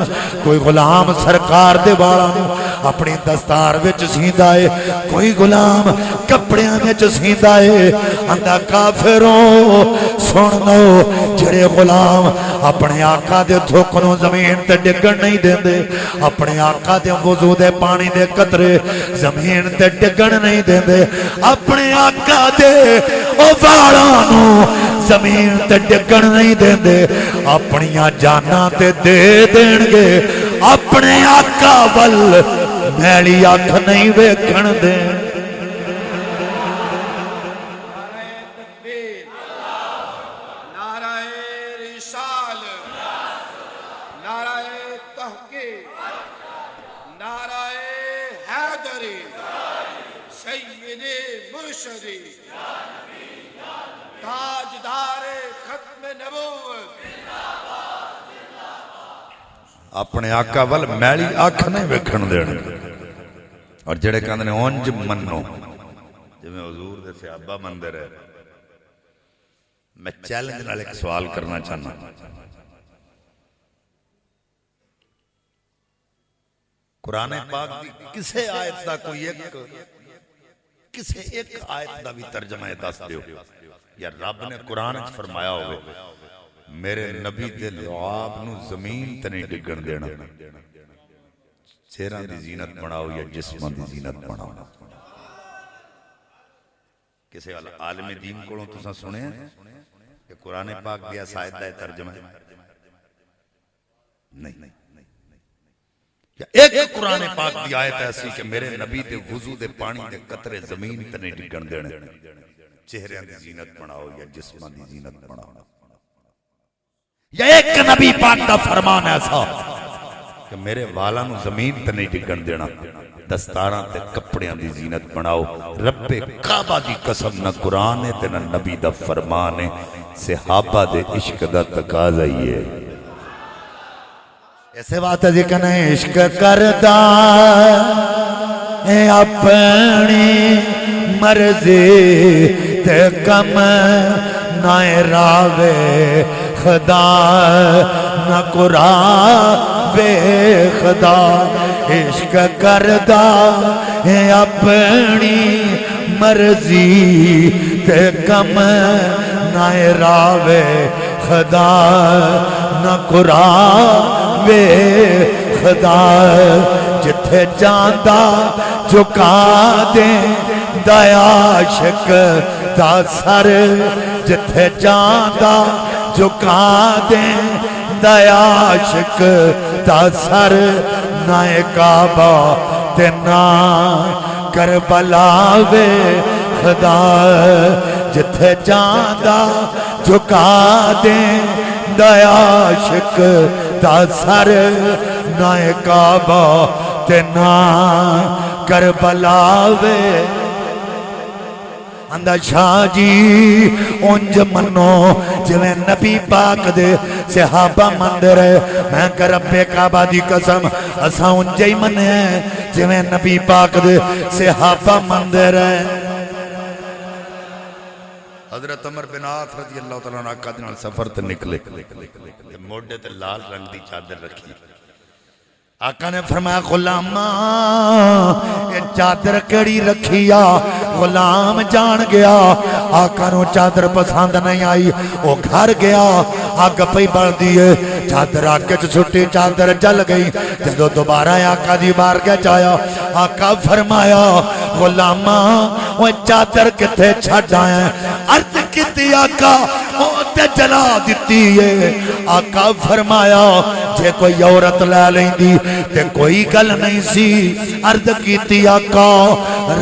کوئی غلام سرکار دے والاں نوں اپنی دستار وچ سیندا ہے کوئی غلام کپڑیاں وچ سیندا ہے اندا کافروں سن لو جڑے غلام اپنے آقا دے تھوک نوں زمین تے ڈگن نہیں دیندے اپنے آقا دے وضو دے پانی دے قطرے زمین تے ڈگن نہیں دیندے اپنے آقا دے او والاں نوں زمین تے ڈگن نہیں دیندے اپنیاں جاناں تے دے دین گے اپنے آقا ول میلی اکھ نہیں ویکھن دے اپنے آقا ول میلی اکھ نہیں ویکھن دین اور جڑے کہندے نے اونج منو جویں حضور دے صحابہ مندے رہے میں چیلنج نال ایک سوال کرنا چاہنا قرآن پاک دی کسے آیت دا کوئی ایک آیت دا بھی ترجمہ دس دیو یا رب نے قرآن وچ فرمایا ہوئے میرے نبی دے لعاب نو زمین تے نہیں ڈگن دینا چہرہ دی زینت بناؤ یا جسم دی زینت بناؤ کسے عالم دین کو تساں سنے کہ قرآن پاک دیا سائد دا ترجمہ نہیں یا ایک قرآن پاک دی آیت ایسی کہ میرے نبی دے وضو دے پانی دے قطرے زمین تے نہیں ڈگن دینے چہرہ دی زینت بناؤ یا جسم دی زینت بناؤ یا ایک نبی پاک دا فرمان ایسا کہ میرے والا نو زمین تے نہیں ڈگن دینا دستاراں تے کپڑیاں دی زینت بناؤ رب کعبہ دی قسم نہ قرآن تے نہ نبی دا فرمان ہے صحابہ دے عشق دا تقاضا ہی ہے ایسے بات ہے ذکر عشق کردہ اپنی مرضی تے کم نہ راوے خدا نہ قراوے خدا عشق کردہ اپنی مرضی تے کم نہ راوے خدا نہ قراوے خدا جتھے جاندہ جھکا دیں دیا عاشق دا سر جتھے جاندہ جھکا دیں دیا عاشق دا سر نہ کعبہ تے نہ کربلا وے خدا جتھے جاندہ جھکا دیں دیا عاشق دا سر نہ کعبہ تے نہ کربلا وے اندہ شاہ جی انج منو جویں نبی پاک دے صحابہ مندر ہے میں کہ رب کعبہ دی قسم اساں انجے ہی منے ہیں جویں نبی پاک دے صحابہ مندر ہے حضرت عمر بن عاص رضی اللہ تعالیٰ عنہ آقا دنال سفر تے نکلے موڈے تے لال رنگ دی چادر رکھی آقا نے فرمایا غلاماں یہ چادر کڑی رکھیا غلام جان گیا آقا نو چادر پسند نہیں آئی وہ گھر گیا آگ پئی بڑھ دیئے چادر آگے چھٹی چادر جل گئی جدو دوبارہ آقا دی بار گیا چایا آقا فرمایا غلاماں وہ چادر کتے چھڑ آئیں عرض کتی آقا تے جلا دیتی ہے۔ آقا فرمایا جے کوئی عورت لے لیندی تے کوئی گل نہیں سی۔ عرض کیتی آقا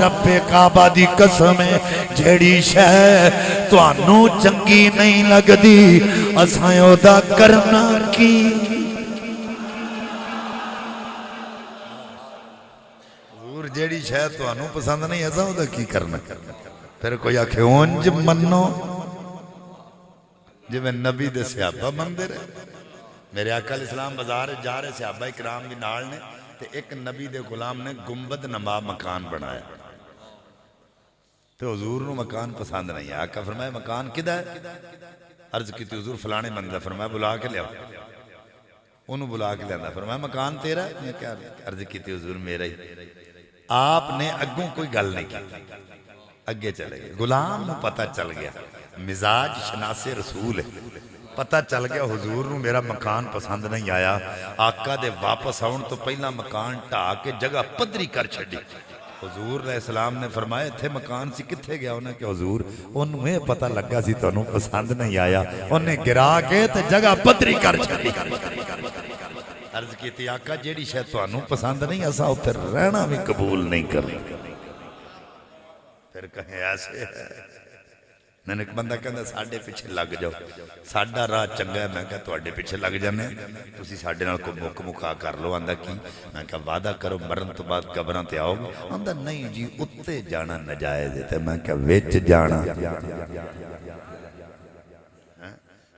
رب کعبہ دی قسم ہے جیڑی شے تانوں چنگی نہیں لگدی اساں اودا کرنا کی۔ حضور جیڑی شے تانوں پسند نہیں اساں اودا کی کرنا۔ پھر کوئی آکھے اونج منو جی میں نبی دے صحابہ مندر ہے۔ میرے آقا علیہ السلام بازار جا رہے صحابہ اکرام بھی نال نے تے ایک نبی دے غلام نے گنبد نما مکان بنایا تو حضور نو مکان پسند نہیں ہے۔ آقا فرمایا مکان کدھا ہے؟ عرض کی تی حضور فلانے بندہ۔ فرمایا بلا کے لیا، انہوں بلا کے لیا۔ فرمایا مکان تیرا ہے؟ میں کیا عرض کی تی حضور میرا ہی۔ آپ نے اگوں کوئی گل نہیں کی، اگے چلے گئے۔ غلام نو پتہ چل گیا، مزاج شناس رسول ہے، پتہ چل گیا حضور نو میرا مکان پسند نہیں آیا۔ آقا دے واپس آن تو پہلا مکان ٹھا کے جگہ پدری کر چھڑی۔ حضور علیہ السلام نے فرمایا تھے مکان سی کتھے گیا؟ انہیں کہ حضور انہیں پتہ لگا سی تو انہوں پسند نہیں آیا، انہیں گرا کے تے جگہ پدری کر چھڑی۔ عرض کی تھی آقا جیڑی شاید تو انہوں پسند نہیں ایسا اتھر رہنا بھی قبول نہیں کر لیں۔ پھر کہیں ایسے ہے میں نے ایک بندہ کہنا ساڑھے پیچھے لگ جاؤ، ساڑھا راہ چنگا ہے۔ میں کہا تو اڈے پیچھے لگ جانے تُسی ساڑھے نال کو مکا کر لو۔ آندہ کی میں کہا وعدہ کرو مرن تو بعد قبران تے آؤ گے؟ آندہ نہیں جی اتے جانا نجائز ہے۔ میں کہا ویچ جانا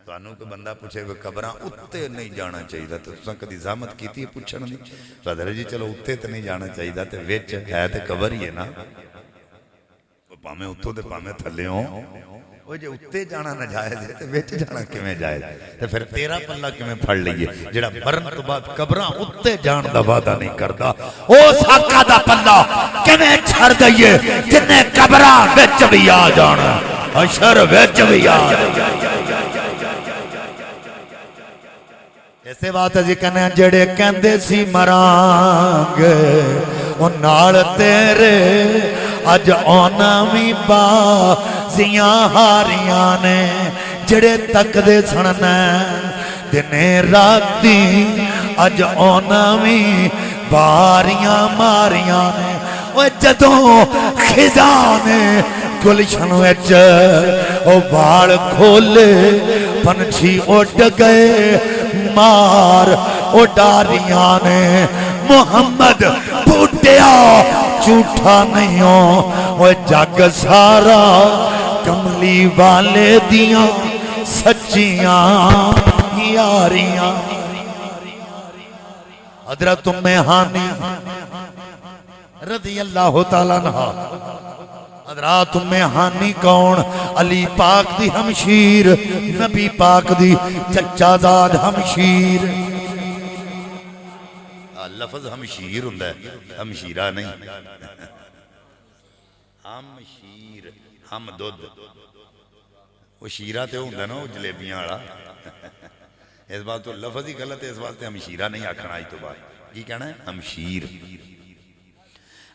تو انہوں کو بندہ پوچھے وہ قبران اتے نہیں جانا چاہیے تو تُساں کدی زحمت کیتی ہے پوچھنا نہیں؟ تو حضرت جی چلو اتے تے نہیں جانا چاہیے تے ویچ ہے تے قبر ہی ہے نا، پامیں اتو دے پامیں تھلے ہوں۔ وہ جے اتے جانا نجائز ہے تے ویچ جانا کمیں جائز تے پھر تیرا پلہ کمیں پھڑ لئیے جڑا مرن تو بعد قبران اتے جان دا وعدہ نہیں کردا۔ او ساکہ دا پلہ کمیں چھڑ دئیے جنہیں قبران ویچ بھی آ جانا، حشر ویچ بھی آ جانا۔ ایسے بات جی کہنے جڑے کہندے سی مرانگ ان نال تیرے اج اونا بھی بازیاں ہاریاں نے جڑے تک دے سننا دنے راتی اج اونا بھی باریاں ماریاں نے۔ وہ جدوں خزاں نے گلشن وچ او بال کھولے پنچھی اڑ گئے مار اڈاریاں نے۔ محمد بھوٹیا جھوٹا نہیں ہو وہ جگ سارا کملی والے دیاں سچیاں یاریاں۔ حضرت ام ہانی رضی اللہ تعالیٰ عنہ، حضرات ام ہانی کون؟ علی پاک دی ہمشیر، نبی پاک دی چچا زاد ہمشیر۔ لفظ ہمشیر ہوندہ ہے، ہمشیرہ نہیں۔ ہمشیر، ہم دودھ، وہ شیرہ تے ہوندہ نا وہ جلیبیاں آڑا۔ اس بات تو لفظ ہی غلط ہے، اس بات تے ہمشیرہ نہیں آکھنا آئی تو بات کی کہنا ہے ہمشیر۔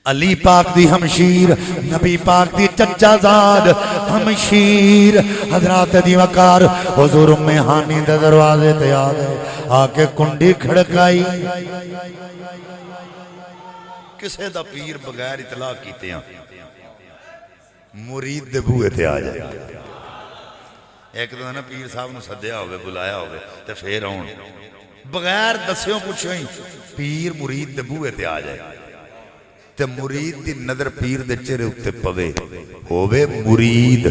علی پاک دی ہمشیر، نبی پاک دی چچا زاد ہمشیر۔ حضرات دی وقار حضور ام ہانی دے دروازے تے آگئے، آکے کنڈی کھڑکائی۔ کسے دا پیر بغیر اطلاع کیتے ہیں مرید دے بوئے تے آ جائے۔ ایک تو نا پیر صاحب نو صدیہ ہوئے بلایا ہوئے تے پھر آن بغیر دسیوں پوچھویں پیر مرید دے بوئے تے آ جائے تے مرید دی نظر پیر دے چہرے اتے پوے ہوئے مرید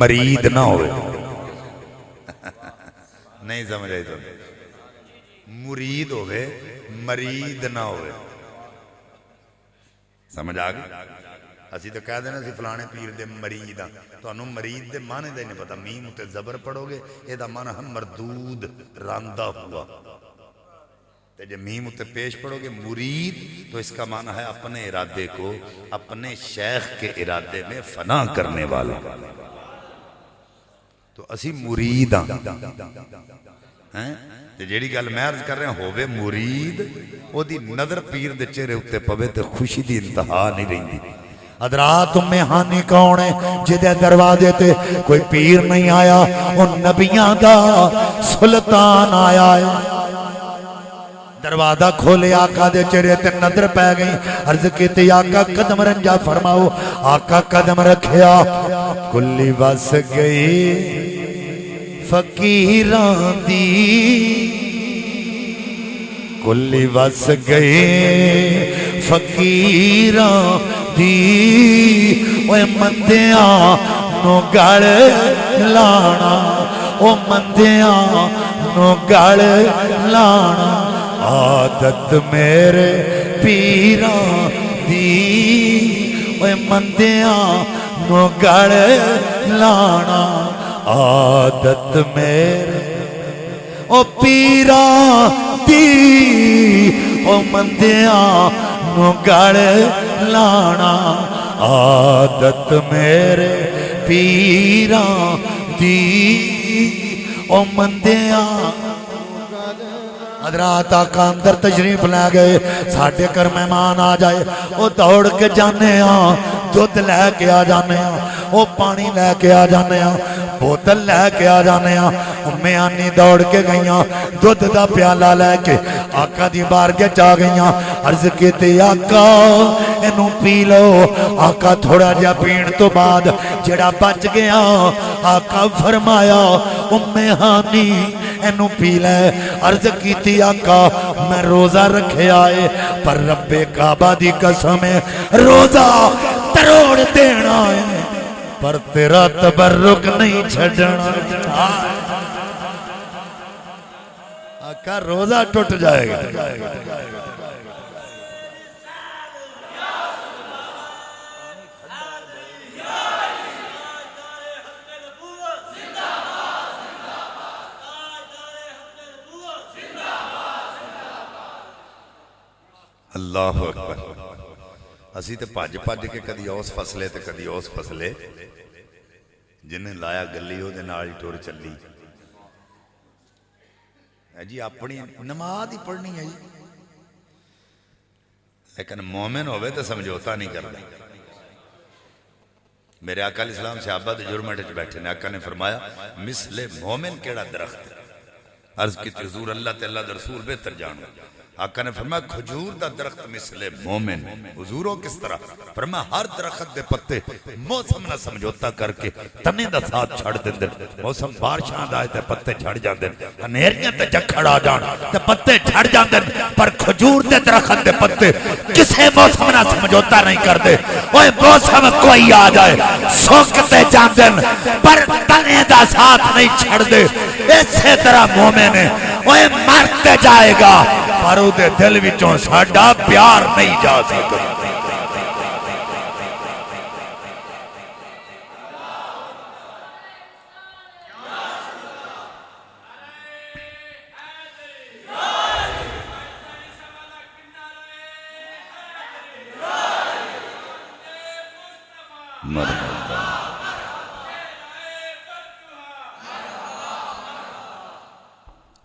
مرید نہ ہوئے۔ نہیں سمجھ آئی تو مرید ہوئے مرید نہ ہوئے۔ سمجھ آگئی؟ اسی تو کہہ دینا سی فلانے پیر دے مرید ہاں تو انہوں مرید دے معنی دے نہیں پتا۔ میم تے زبر پڑھو گے یہ دا معنی ہم مردود راندہ ہوا، تے جب میم تے پیش پڑھو گے مرید تو اس کا معنی ہے اپنے ارادے کو اپنے شیخ کے ارادے میں فنا کرنے والا۔ تو اسی مرید ہاں جیڑی گل میں عرض کر رہے ہیں ہوئے مرید او دی نظر پیر دے چہرے اتے پوے تے خوشی دی انتہا نہیں رہی دی۔ حضرات ام ہانی کون ہے جدے دروازے تے کوئی پیر نہیں آیا، ان نبیاں دا سلطان آیا ہے۔ دروازہ کھولے، آقا دے چہرے تے نظر پہ گئی، عرض کیتی آقا قدم رنجا فرماؤ، آقا قدم رکھیا، کلی وس گئی فقیران دی، کلی وس گئی فقیران دی، اوے مندیاں نو گڑ لانا، او مندیاں نو گڑ لانا، عادت میرے پیران دی، اوے مندیاں نو گڑ لانا، عادت میرے او پیران دی، او مندیاں نو گڑ لانا، عادت میرے پیران دی، او مندیاں۔ حضرات آقا اندر تشریف لے گئے، ساڑھے کر مہمان آ جائے وہ دوڑ کے جانے ہاں، دودھ لے کے آ جانے ہاں، وہ پانی لے کے آ جانے ہاں، بوتل لے کے آ جانے ہاں۔ امی آنی دوڑ کے گئیاں، دودھ دا پیالہ لے کے آقا دی بارگاہ چا گئیاں، عرض کیتے آقا انہوں پی لو۔ آقا تھوڑا جا پین تو بعد جڑا بچ گیا، آقا فرمایا امی ہانی انہوں پی لے۔ عرض کیتی آقا میں روزہ رکھے آئے، پر رب کعبہ دی قسم ہے روزہ تروڑ دینا ہے، پر تیرا تبرک نہیں چھڑنا۔ آقا روزہ ٹوٹ جائے گا۔ اللہ اکبر۔ اسی تے پاج پاج کے کدی اوس فصلے تے کدی اوس فصلے، جنہیں لایا گلی ہو دے نالی ٹور چلی جی، اپنی نماز ہی پڑھنی ہے جی، لیکن مومن ہوئے تو سمجھوتا نہیں کرتا۔ میرے آقا علیہ السلام صحابہ دے جرمٹ بیٹھے نے، آقا نے فرمایا مثل مومن کیڑا درخت ہے؟ عرض کی حضور اللہ تے اللہ دا رسول بہتر جانو۔ آقا نے فرمایا کھجور دا درخت مثل مومن۔ حضوروں کس طرح؟ فرمایا ہر درخت دے پتے موسم نہ سمجھوتا کر کے تنے دا ساتھ چھڑ دیں دیں، موسم بارشاں دا آئے تے پتے چھڑ جان دیں، انہیریاں تے جکھڑ آ جان تے پتے چھڑ جان دیں، پر کھجور دے درخت دے پتے کسے موسم نہ سمجھوتا نہیں کر دے۔ اوہ موسم کوئی آ جائے سوکتے جان دیں، پر تنے دا ساتھ نہیں چھڑ دے۔ اسی طرح مومن ہے، اوہ مرتے جائے گا پر او دے دل وچوں ساڈا پیار نہیں جا سکتا۔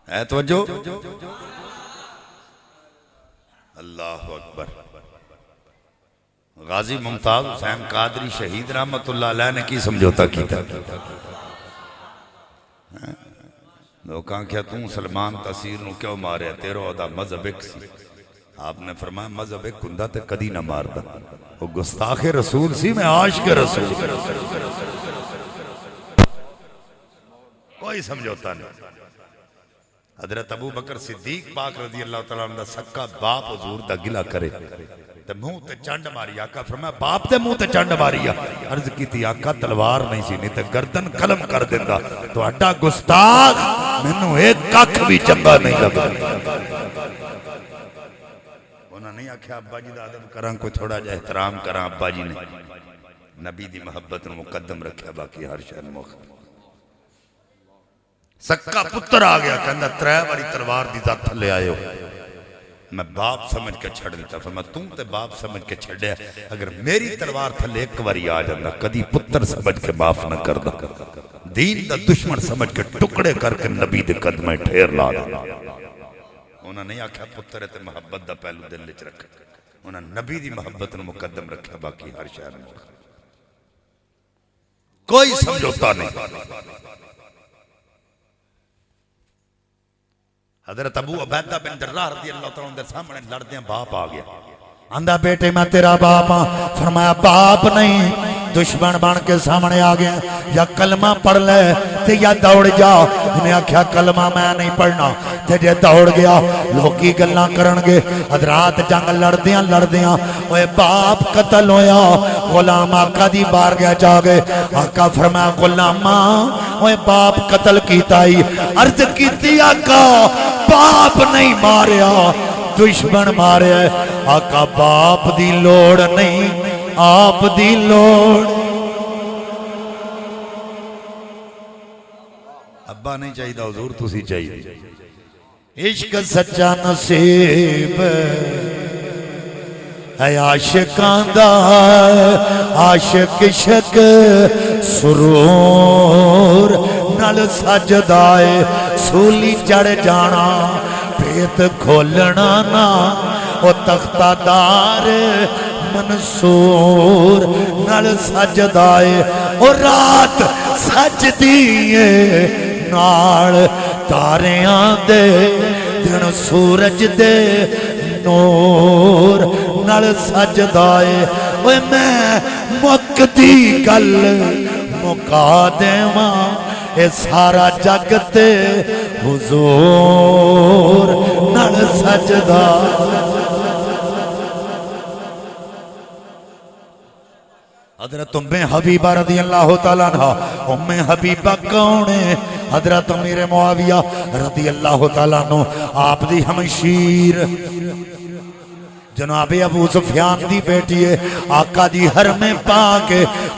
اے توجہ، اللہ اکبر۔ غازی ممتاز حسین قادری شہید رحمت اللہ علیہ نے کی سمجھوتا کیتا؟ لوکاں کیا تم سلمان تاثیر نو کیوں مارے، تیرو عدہ مذہب ایک سی۔ آپ نے فرمایا مذہب ایک کندہ تے کدی نہ ماردا، وہ گستاخ رسول سی، میں عاشق رسول۔ کوئی سمجھوتا نہیں۔ حضرت ابو بکر صدیق پاک رضی اللہ تعالیٰ عنہ دا سکا باپ حضور دا گلہ کرے تے منہ تے چنڈ ماری۔ آقا فرمایا باپ دے منہ تے چنڈ ماری۔ عرض کی تھی آقا تلوار نہیں سی، نہیں تے گردن قلم کر دیندہ، تو اڈا گستاخ منو ایک ککھ بھی چنگا نہیں لگا۔ انہوں نے آکھا ابا جی دا ادب کران، کوئی تھوڑا جا احترام کران۔ ابا جی نے نبی دی محبت نے مقدم رکھا، باقی ہر شہر موقع۔ سکا پتر آ گیا، کہندہ ترے باری تلوار دی ذات لے آئے ہو، میں باپ سمجھ کے چھڑ دیتا۔ فرمایا تم تے باپ سمجھ کے چھڑے، اگر میری تلوار تھلے ایک باری آ جاندہ کدی پتر سمجھ کے معاف نہ کردہ، دین دا دشمن سمجھ کے ٹکڑے کر کے نبی دے قدمیں ٹھیر لا دا۔ انہوں نے آکھا پتر تے محبت دا پہلو دل لچ رکھا۔ انہاں نبی دی محبت نو مقدم رکھا باقی ہر شہر میں کوئی سمجھوتا نہیں. حضرت ابو عبیدہ بن جراح رضی اللہ تعالیٰ عنہ سامنے لڑدیاں باپ آ گیا. آندھا بیٹے میں تیرا باپ ہاں. فرمایا باپ نہیں, دشمن بن کے سامنے آ گیا. یا کلمہ پڑھ لے تے یا دوڑ جا. انہیں آکھیا کلمہ میں نہیں پڑھنا. تے جے دوڑ گیا لوکی گلاں کرنگے. حضرات جنگ لڑدیاں اوے باپ قتل ہویا. غلام آقا دی بارگاہ جا گئے. آقا فرمایا غلاماں اوے باپ قتل کیتا ہی. عرض کیتی آقا باپ نہیں ماریا, دشمن ماریا ہے. آقا باپ دی لوڑ نہیں, آپ دی لوڑ. ابا نہیں چاہیے دا حضور تسی چاہیے. عشق سچا نصیب ہے عاشقاں دا, عاشق عشق سرور نال سجدائے. سولی چڑھ جانا پیت کھولنا نا, او تختہ دار منصور نال سجدائے. او رات سجدیے نال تاریاں دے, دن سورج دے نور نال سجدائے. اوے میں مکدی گل مکا دیواں, اے سارا جگ تے حضور نال سجدہ. حضرت ام حبیبہ رضی اللہ تعالیٰ عنہ. ام حبیبہ کون ہے؟ حضرت امیر معاویہ رضی اللہ تعالیٰ عنہ, آپ دی ہمشیر جناب ابو سفیان دی بیٹی ہے. آقا دی حرم پاک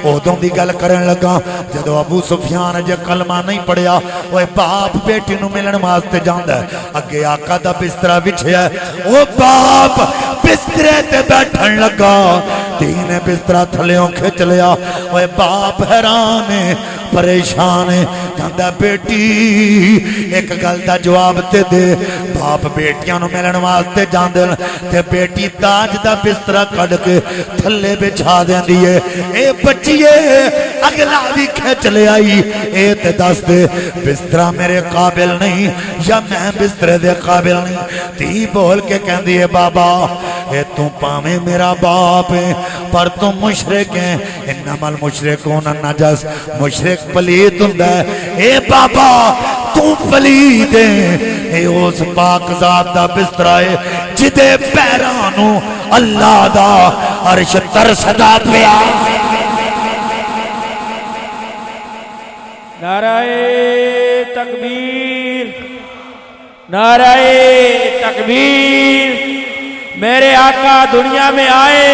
اودوں دی گل کرن لگا. جدو ابو سفیان جے کلمہ نہیں پڑھیا اوے باپ بیٹی نو ملن واسطے جاندا ہے. اگے آقا دا بسترا بچھیا ہے. او باپ بسترے تے بیٹھن لگا, تین بسترا تھلیوں کھچ لیا. اوے باپ حیران ہے, پریشان ہے. جاندا بیٹی ایک گل دا جواب تے دے. باپ بیٹیاں نو ملن واسطے جاندے تے بیٹی تاج دا بسترا کڈ کے تھلے بچھا دیندی ہے. اے بچیے اگلا بھی کھچ لے آئی. اے تے دس دے بسترا میرے قابل نہیں یا میں بسترے دے قابل نہیں. تی بول کے کہندی ہے بابا اے تو پاویں میرا باپ ہے پر تم مشرک ہیں. انما المشرکون النجس, مشرک پلیت ہوندا ہے. اے بابا تو پلیت ہے. اے اس پاک ذات دا بسترا ہے جدے پیرانو اللہ دا عرش ترسدا پیا. نعرہ تکبیر, نعرہ تکبیر. میرے آقا دنیا میں آئے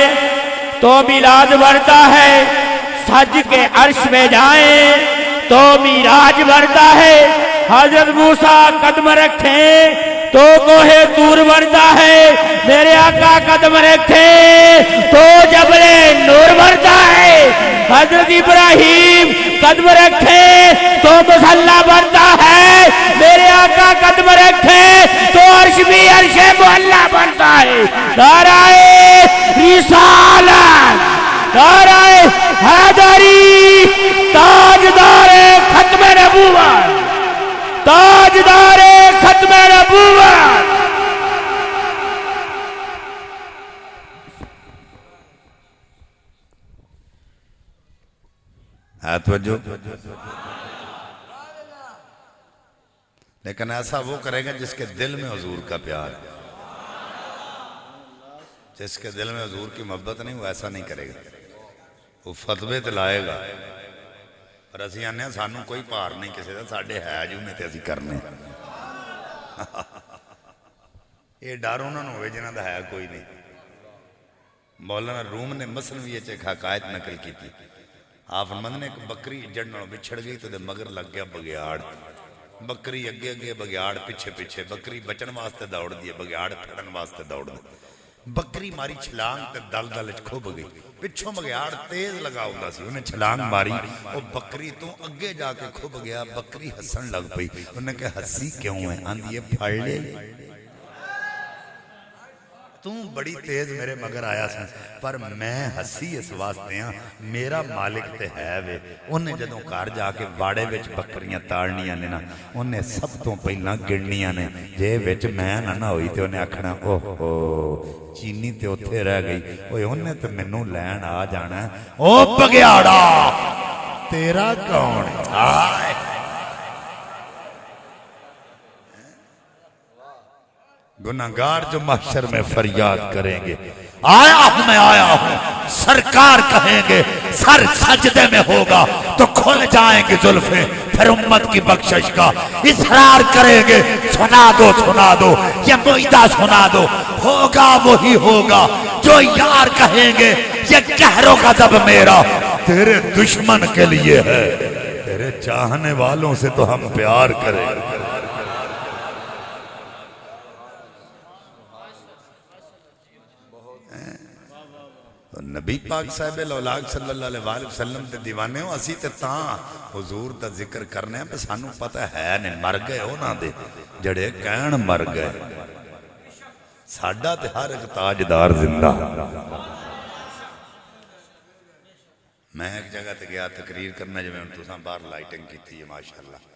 تو میلاد بڑھتا ہے, سج کے عرش میں جائیں تو میراج بڑھتا ہے. حضرت موسیٰ قدم رکھیں تو کوہ طور بڑھتا ہے. میرے آقا قدم رکھیں تو جبل نور بڑھتا ہے. حضرت ابراہیم قدم رکھیں تو مصلی بڑھتا ہے. میرے آقا قدم رکھیں تو عرش بھی عرش معلی بڑھتا ہے. نعرہ رسالت, نعرہ حیدری, تاجدار ختم نبوت, تاجدار ختم نبوت. توجہ. لیکن ایسا وہ کرے گا جس کے دل میں حضور کا پیار ہے. جس کے دل میں حضور کی محبت نہیں وہ ایسا نہیں کرے گا. وہ فتوے تے لائے گا. اور اسی آنے ہیں سانوں کوئی پار نہیں کسی دا, ساڑھے ہے جو میں تے اسی کرنے. یہ ڈر انہوں نے ہوئے جنہ دا ہے کوئی نہیں. مولانا روم نے مثنوی ایک حقائق نقل کی تھی. آپ فرماندے نے ایک بکری جڑنوں بچھڑ گئی تو دے مگر لگ گیا بگیاڑ. بکری اگے اگے بگیاڑ پیچھے پیچھے. بکری بچن واسطے دوڑ دی, بگیاڑ پھڑن واسطے دوڑ دی. بکری ماری چھلانگ تے دل دل کھوب گئی. پچھوں بگیاڑ تیز لگا ہوتا سی, انہیں چھلانگ ماری, وہ بکری تو اگے جا کے کھوب گیا. بکری ہسن لگ پئی. انہیں کہا ہسی کیوں ہے؟ آندھی یہ پھڑ لے. تو بڑی تیز میرے مگر آیا سن پر میں ہسی اس واسطے ہاں میرا مالک تے ہے وے انہیں جدوں کار جا کے واڑے وچ بکریاں تاڑنیاں نے نا انہیں سب تو پہلا گڑنیاں نے جے وچ میں نہ ہوئی تے انہیں آکھنا اوہ چینی تے اتھے رہ گئی اوہ انہیں تے منوں لین آ جانا ہے او بگیاڑا تیرا کون آئے گناہگار جو محشر میں فریاد کریں گے میں آیا ہوں سرکار کہیں گے سر سجدے میں ہوگا تو کھل جائیں گے زلفیں پھر امت کی بخشش کا اصرار کریں گے سنا دو یہ معاہدہ سنا دو ہوگا وہی ہوگا جو یار کہیں گے یہ قہر و غضب میرا تیرے دشمن کے لیے ہے تیرے چاہنے والوں سے تو ہم پیار کریں نبی پاک صاحب الاولاق صلی اللہ علیہ وسلم تے دیوانے ہو اسی تے تاں حضور دا ذکر کرنے ہیں بس سانو پتہ ہے نہیں مر گئے ہو نا دے جڑے کہن مر گئے ساڈا تے ہر ایک تاجدار زندہ میں ایک جگہ تے گیا تقریر کرنا جو میں ان تو باہر لائٹنگ کی تھی ماشاءاللہ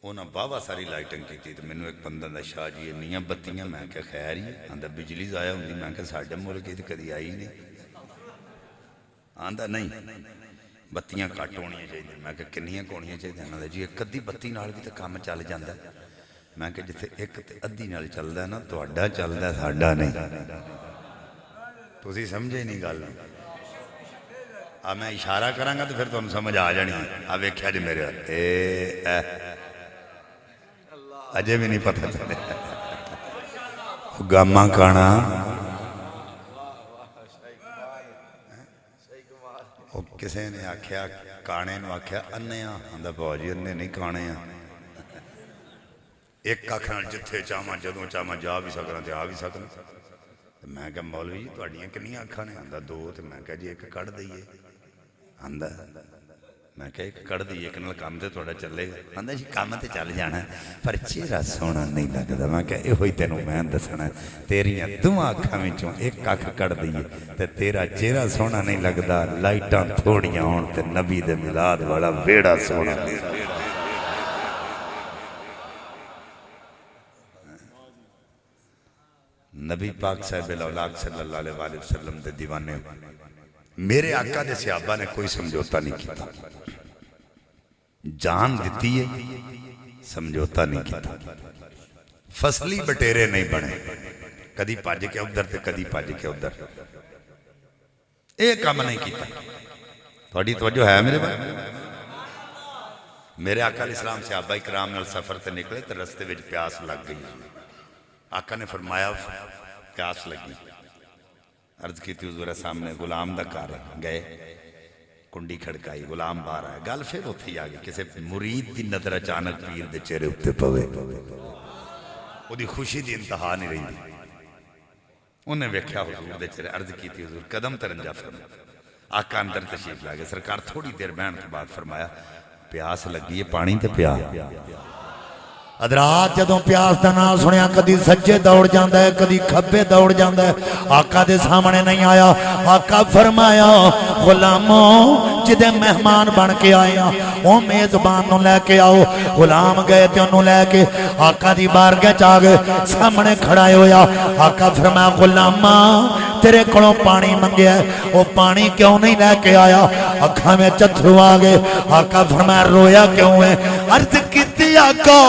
انہاں بابا ساری لائٹنگ کی تھی تو میں نے ایک بندہ دا شاہ جی نیاں بتیاں میں کہا خیر ہی آندھا بجلی ضائع ہوندی میں کہا ساڑھے ملک تو کدی آئی نہیں آندھا نہیں بتیاں کٹ ہونیاں چاہیے میں کہا کنیاں کونیاں چاہیے آندھا جی ایک ادھی بتی نال بھی تو کام چل جاندہ ہے میں کہا جتے ایک ادھی نال چل دا ہے نا تو اڈا چل دا ہے ساڑھا نہیں تو اسی سمجھے نہیں گال میں اشارہ کرانگا تو پھر تو ہم سمجھ آ جانی اب ایک کیا جی میرے اجے بھی نہیں پتہ چلے گاما کانا کسے نے آکھیا کانے نو آکھیا انیاں اندھا بہجی انہیں نہیں کانے ہیں ایک آکھنا جتھے چاہما جدوں چاہما جا بھی سکنا تے آ بھی سکنا میں کہا مولوی جی تو اڈیاں کنی آکھانے اندھا دو تے میں کہا جی ایک کڑ دئیے اندھا میں کہا ایک کڑ دی ایک نال کام تے تھوڑا چلے گا اندھا جی کام تے چل جانا پر چہرہ سونا نہیں لگتا میں کہا اے ہوئی تینوں میں دسنا تیریاں دو آنکھاں میں چوں ایک آنکھ کڑ دیئے تے تیرا چہرہ سونا نہیں لگتا لائٹاں تھوڑیاں ہون تے نبی دے ملاد والا ویڑا سونا نبی پاک صاحب الاولاق صلی اللہ علیہ وسلم دے دیوانے میرے آقا دے صحابہ نے کوئی سمجھوتا نہیں کیتا جان دیتی ہے سمجھوتا نہیں کیتا فصلی بٹیرے نہیں بنے کدی پاج کے ادھر تے کدی پاج کے ادھر ایک کام نہیں کیتا تھوڑی توجہ ہے میرے بھائی میرے آقا علیہ السلام صحابہ اکرام نال سفر تے نکلے تے رستے وچ پیاس لگ گئی آقا نے فرمایا پیاس لگی عرض کی تھی حضور سامنے غلام دا کار گئے کنڈی کھڑکائی غلام باہر آیا گل پھر ہوتی ہی آگئی کسے مرید دی نظر اچانک پیر دے چہرے اتے پوے وہ دی خوشی دی انتہا نہیں رہی دی انہیں ویکھیا حضور دے چہرے عرض کی تھی حضور قدم ترنجا فرمایا آقا اندر تشریف لائے سرکار تھوڑی دیر بہن کے بعد فرمایا پیاس لگی ہے پانی تے پیا حضرات جدوں پیاس دا نام سنیا کدی سجے دوڑ جاندا ہے کدی کھبے دوڑ جاندا ہے آقا دے سامنے نہیں آیا آقا فرمایا غلاموں جدے مہمان بن کے آیا او میزبان نو لے کے آؤ غلام گئے تے انہوں لے کے آقا دی بارگاہ چ آ گئے سامنے کھڑا ہویا آقا فرمایا غلاماں تیرے کولوں پانی منگیا ہے او پانی کیوں نہیں لے کے آیا اکھاں میں چتھرو آ گئے آقا فرمایا رویا کیوں ہے عرض کیتی آقا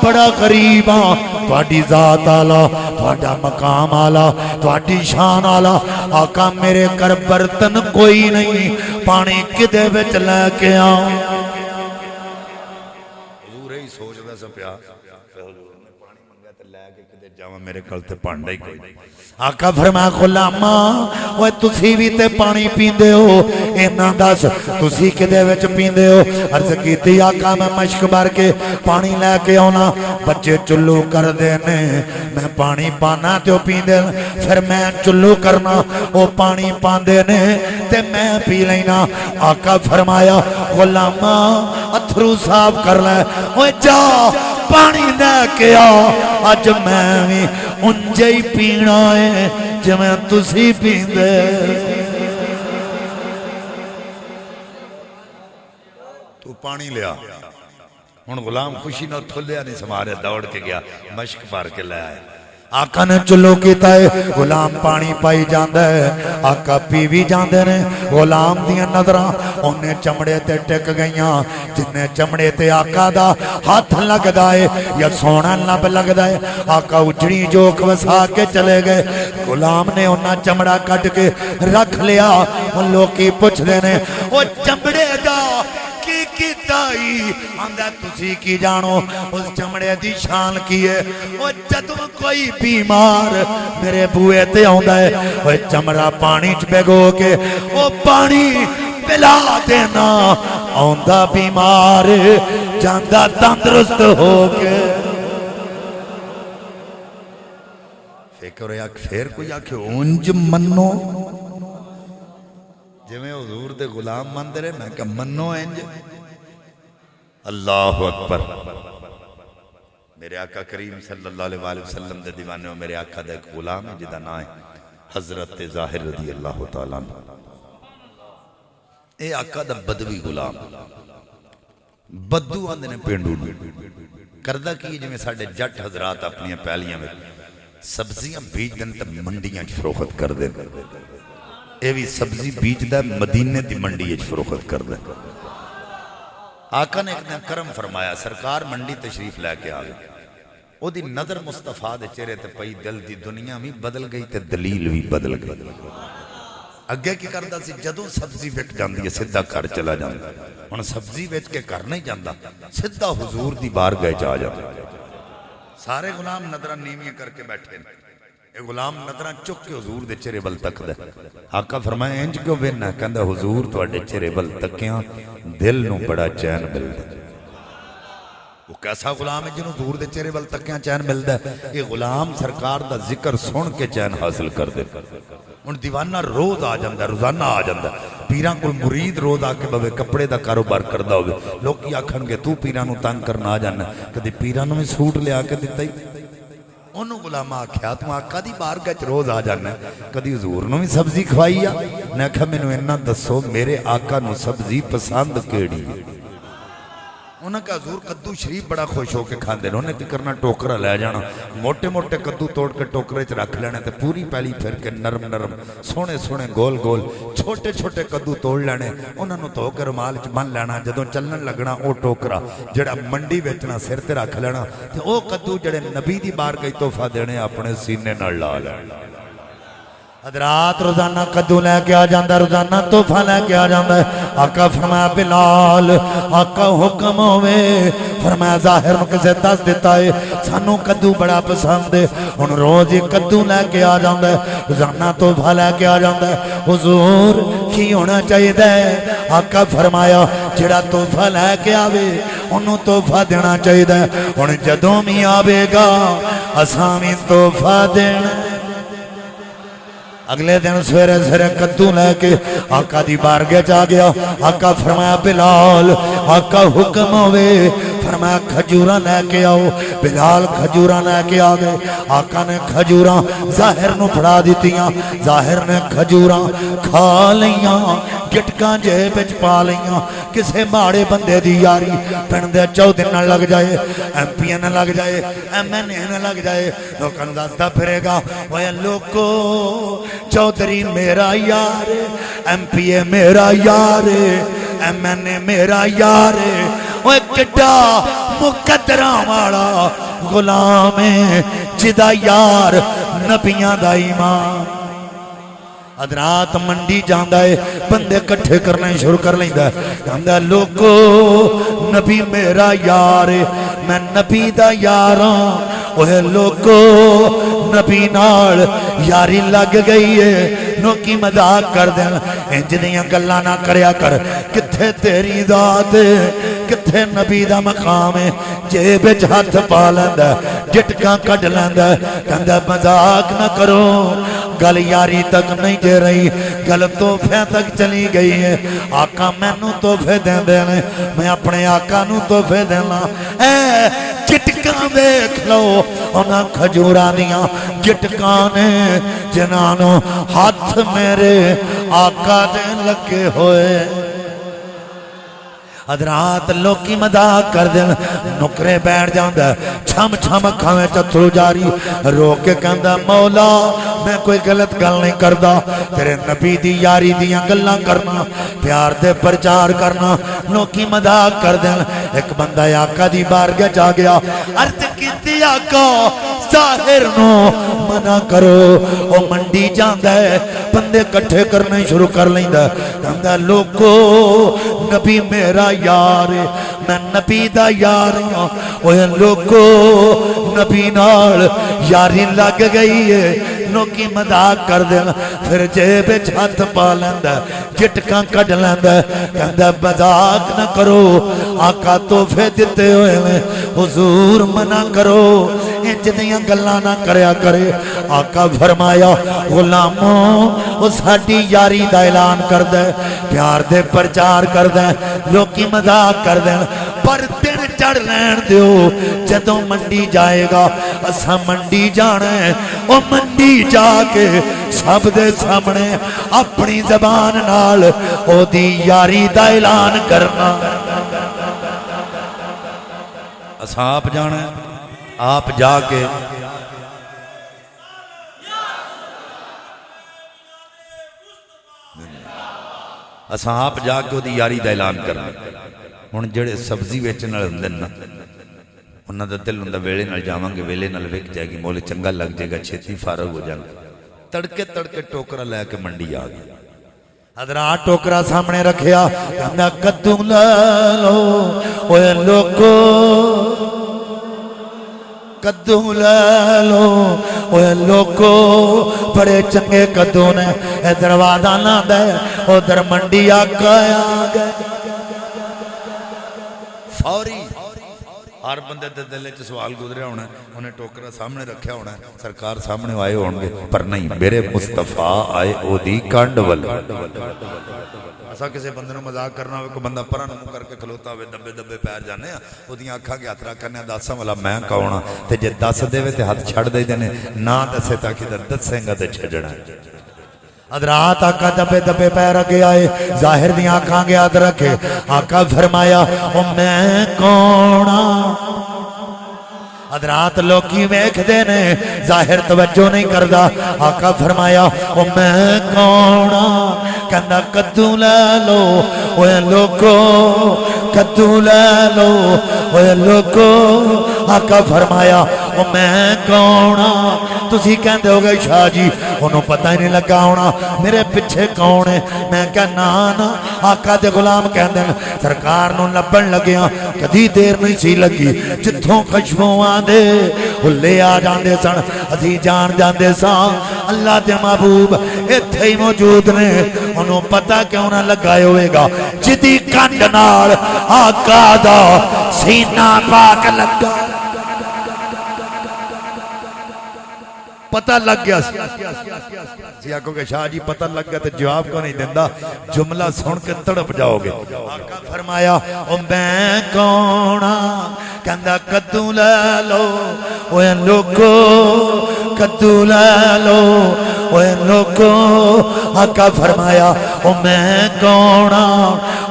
بڑا غریب ہاں تواڈی ذات آلہ تواڈا مقام آلہ تواڈی شان آلہ آقا میرے گھر برتن کوئی نہیں پانی کدے وچ لے کے آؤں حضور ہی سوچدا سا پیا حضور نے پانی منگیا تے لے کے کدے جاواں میرے کول تے پانڈا ہی کوئی نہیں آقا فرمایا غلاماں اوے تسی بھی تے پانی پیندے ہو اینا دس تسی کدے وچ پیندے ہو عرض کیتی آقا میں مشک بھر کے پانی لے کے آنا بچے چلو کر دینے میں پانی پانا تے او پیندے پھر میں چلو کرنا او پانی پاندے نے تے میں پی لینا آقا فرمایا غلاماں اتھرو صاف کر لے اوے جا پانی لے کے آ اج میں بھی انجے ہی پینا ہے جویں تسی پیندے تو پانی لیا ہن غلام خوشی نہ تھلیا نہیں سمارے دوڑ کے گیا مشک پار کے لے آئے آقا نے چلو کیتا ہے غلام پانی پائی جاندہ ہے آقا پی بھی جاندے نے غلام دیا نظرہ انہیں چمڑے تے ٹک گئیاں جنہیں چمڑے تے آقا دا ہاتھ لگ دائے یا سونا لب لگ دائے آقا اجڑی جوک وسا کے چلے گئے غلام نے انہیں چمڑا کٹ کے رکھ لیا ان لوگ کی پوچھ دینے وہ چمڑے دا کی تائی آندہ تسی کی جانو اس چمڑے دی شان کی ہے وہ جدوں کوئی بیمار میرے بوئے تے آندہ ہے وہ چمڑا پانی چپگو کے وہ پانی پلا دینا آندہ بیمار جاندہ تندرست ہو کے فکر یا پھر کوئی آکھے اونج منو جو میں حضور دے غلام مندر ہے میں کہا منو انج اللہ اکبر میرے آقا کریم صلی اللہ علیہ وآلہ وسلم دے دیوانے ہو میرے آقا دے ایک غلام ہے جدہ نائے حضرت ظاہر رضی اللہ تعالیٰ اے آقا دا بدوی غلام بدو آندے نے پینڈو کردہ کی جو میں ساڑھے جٹ حضرات اپنی پہلیاں میں سبزیاں بیج دن تب منڈیاں فروخت کر دے اے بھی سبزی بیج دے مدینے دی منڈی فروخت کر دے آقا نے ایک دن کرم فرمایا سرکار منڈی تشریف لے کے آگے او دی نظر مصطفیٰ دے چہرے تے پئی دل دی دنیا بھی بدل گئی تے دلیل بھی بدل گئی اگے کی کردہ سی جدوں سبزی ویٹ جاندی ہے سدھا کر چلا جاندہ ان سبزی ویٹ کے کر نہیں جاندہ سدھا حضور دی بار گئے جا جاندہ سارے غلام نظرہ نیمیاں کر کے بیٹھے اے غلام نظرہ چک کے حضور دے چہرے بل تک دے آقا فرمائے انج کیوں بیننا کہندہ حضور تو اڈے چہرے بل تکیاں دل نو بڑا چین مل دے وہ کیسا غلام ہے جنہوں حضور دے چہرے بل تکیاں چین مل دے یہ غلام سرکار دا ذکر سن کے چین حاصل کر دے ان دیوانہ روز آ جاندہ روزانہ آ جاندہ پیران کو مرید روز آ کے بھوے کپڑے دا کاروبار کردہ ہوئے لوگ کی آکھن گے تو پیرانو تانگ کرنا آ جانا کدی پیرانو میں سوٹ لے آ کے دیتا ہی انہوں غلامہ آکھیا تم آقا دی بار گچ روز آ جانا کدی حضور نو بھی سبزی کھوائی نے کہا میں نے انہاں دسو میرے آقا نو سبزی پسند کیڑی انہاں کہا حضور قدو شریف بڑا خوش ہو کے کھان دے انہوں نے کی کرنا ٹوکرہ لے جانا موٹے موٹے قدو توڑ کے ٹوکرے چ رکھ لینے تے پوری پہلی پھر کے نرم نرم سونے سونے گول گول چھوٹے چھوٹے قدو توڑ لینے انہوں نے تو کر مال چ بن لینا جدوں چلن لگنا او ٹوکرہ جڑا منڈی بیچنا سر تے رکھ لینا تے او قدو جڑے نبی دی بار گئی تحفہ دینے اپنے سینے نہ لا لینا حضرات روزانہ قدو لے کے آ جاندہ روزانہ تحفہ لے کے آ جاندہ آقا فرمایا بلال آقا حکم ہوئے فرمایا ظاہر میں کسے دس دیتا ہے سانوں قدو بڑا پسند ہے ان روز یہ قدو لے کے آ جاندہ روزانہ تحفہ لے کے آ جاندہ حضور کی ہونا چاہیے دے آقا فرمایا جڑا تحفہ لے کے آوے انہوں تحفہ دینا چاہیے دے ان جدوں میں آوے گا اسامی تحفہ دینا اگلے دن سویرے سویرے قدو لے کے آقا دی بارگاہ جا گیا آقا فرمایا بلال آقا حکم ہوئے فرمایا کھجوراں لے کے آؤ بلال کھجوراں لے کے آگئے آقا نے کھجوراں ظاہر نو پڑھا دیتیاں ظاہر نے کھجوراں کھا لیاں گٹکاں جے بچ پا لیاں کسے ماڑے بندے دی یاری پندے 14 دن نہ لگ جائے ایم پی نہ لگ جائے ایم این اے نہ لگ جائے لوکاں نوں دسدا پھرے گا اوے لوکو چودھری میرا یار ایم پی اے میرا یار ایم این اے میرا یار اوے کڈا مقدراں والا غلام ہے جدا یار نبیاں دا ایمان حضرات منڈی جاندہ ہے بندے کٹھے کرنے شروع کر لیندہ ہے جاندہ لوگو نبی میرا یار میں نبی دا یاراں اوہ لوگو نبی نال یاری لگ گئی ہے نو کی مذاق کر دینا انج دیاں گلاں نہ کریا کر کتھے تیری ذات کتھے نبی دا مقام ہے جیب وچ ہاتھ پا لیندا جٹکاں کڈ لیندا کہندا مذاق نہ کرو گل یاری تک نہیں جے رہی گل تحفے تک چلی گئی ہے آقا مینوں تحفے دیندے نے میں اپنے آقا نوں تحفے دینا اے جٹکاں ویکھ لو انہاں کھجوراں دیاں جٹکاں نے جنہاں نوں ہاتھ میرے آقا دے لگے ہوئے حضرات لوکی مذاق کر دین نکرے بیٹھ جاندا چھم چھم کھاویں چترو جاری رو کے کہندا مولا میں کوئی غلط گل نہیں کردا تیرے نبی دی یاری دیاں گلاں کرنا پیار دے پرچار کرنا لوکی مذاق کر دین ایک بندہ آقا دی بارگاہ جا گیا عرض کیتی آقا ظاہر نو منع کرو او منڈی جاندا ہے بندے کٹھے کرنے شروع کر لیندا کہندا لوکو نبی میرا یار میں نبی دا یار ہاں اوے لوکو نبی نال یاری لگ گئی ہے لوکی مذاق کر دینا پھر جیب وچ ہاتھ پا لیندا جٹکاں کڈ لیندا کہندا مذاق نہ کرو آقا تحفے دتے ہوئے نے حضور منع کرو انج دیاں گلاں نہ کریا کرے آقا فرمایا غلاموں او ساڈی یاری دا اعلان کردا ہے پیار دے پرچار کردا ہے لوکی مذاق کر دین پر دن چڑھ لین دیو جدوں منڈی جائے گا اساں منڈی جانا ہے او منڈی جا کے سب دے سامنے اپنی زبان نال او دی یاری دا اعلان کرنا اساں آپ جانا ہے آپ جا کے اساں آپ جا کے دی یاری دا اعلان کرنا ہن جڑے سبزی ویچن والے ہوندے نا انہاں دا دل ہوندا ویلے نال جاواں گے ویلے نال وک جائے گی مول چنگا لگ جائے گا چھتی فارغ ہو جائے گا تڑکے ٹوکرا لے کے منڈی آ گیا حضرات ٹوکرا سامنے رکھیا کہندا کدو لے لو اوے لوکو کدو لے لو اوے لوکو بڑے چنگے کدو نے ادھر وعدہ نہ دے ادھر منڈی آقا آ گئے فوری ہر بندے دے دل وچ سوال گزریا ہونا انہیں ٹوکرا سامنے رکھیا ہونا سرکار سامنے آئے ہون گے پر نہیں میرے مصطفیٰ آئے او دی کانڈ ول ایسا کسی بندے نو مذاق کرنا ہوئے کوئی بندہ پرا نمو کر کے کھلوتا ہوئے دبے پیر جانے ہیں وہ دیاں اکھا کے ہاتھ رکھنے ہیں داساں والا میں کہونا تے جے دس دے وے تے ہاتھ چھڑ دے دینے نہ دسے تاکہ در دسیں گا تے چھجڑا ہے حضرات آقا دبے پیر رکھے آئے ظاہر دیاں آقا کے ہاتھ رکھے آقا فرمایا او میں کونا حضرات لوکی ویکھ دینے ظاہر توجہ نہیں کردا آقا فرمایا او میں کونا کہندا کدو لے لو اوے لوکو کدو لے لو اوے لوکو آقا فرمایا او میں کونا تسی کہندے ہو گئے شاہ جی انہوں پتہ ہی نہیں لگا ہونا میرے پچھے کون ہے میں کہا نا آقا دے غلام کہندے سرکار نو لبن لگیاں کدی دیر نہیں سی لگی جتھوں خشبوں آدھے وہ لے آ جاندے سن اسی جان جاندے سان اللہ دے محبوب اتھے ہی موجود نے انہوں پتہ کیوں نہ لگائے ہوئے گا جدی کنڈ نال آقا دا سینہ پاک لگا پتہ لگ گیا سی آقا کہ شاہ جی پتہ لگ گیا تو جواب کو نہیں دیندہ جملہ سن کے تڑپ جاؤ گے آقا فرمایا او میں کونا کہندہ کدو لے لو اوے لوکو کدو لے لو اوے لوکو آقا فرمایا او میں کونا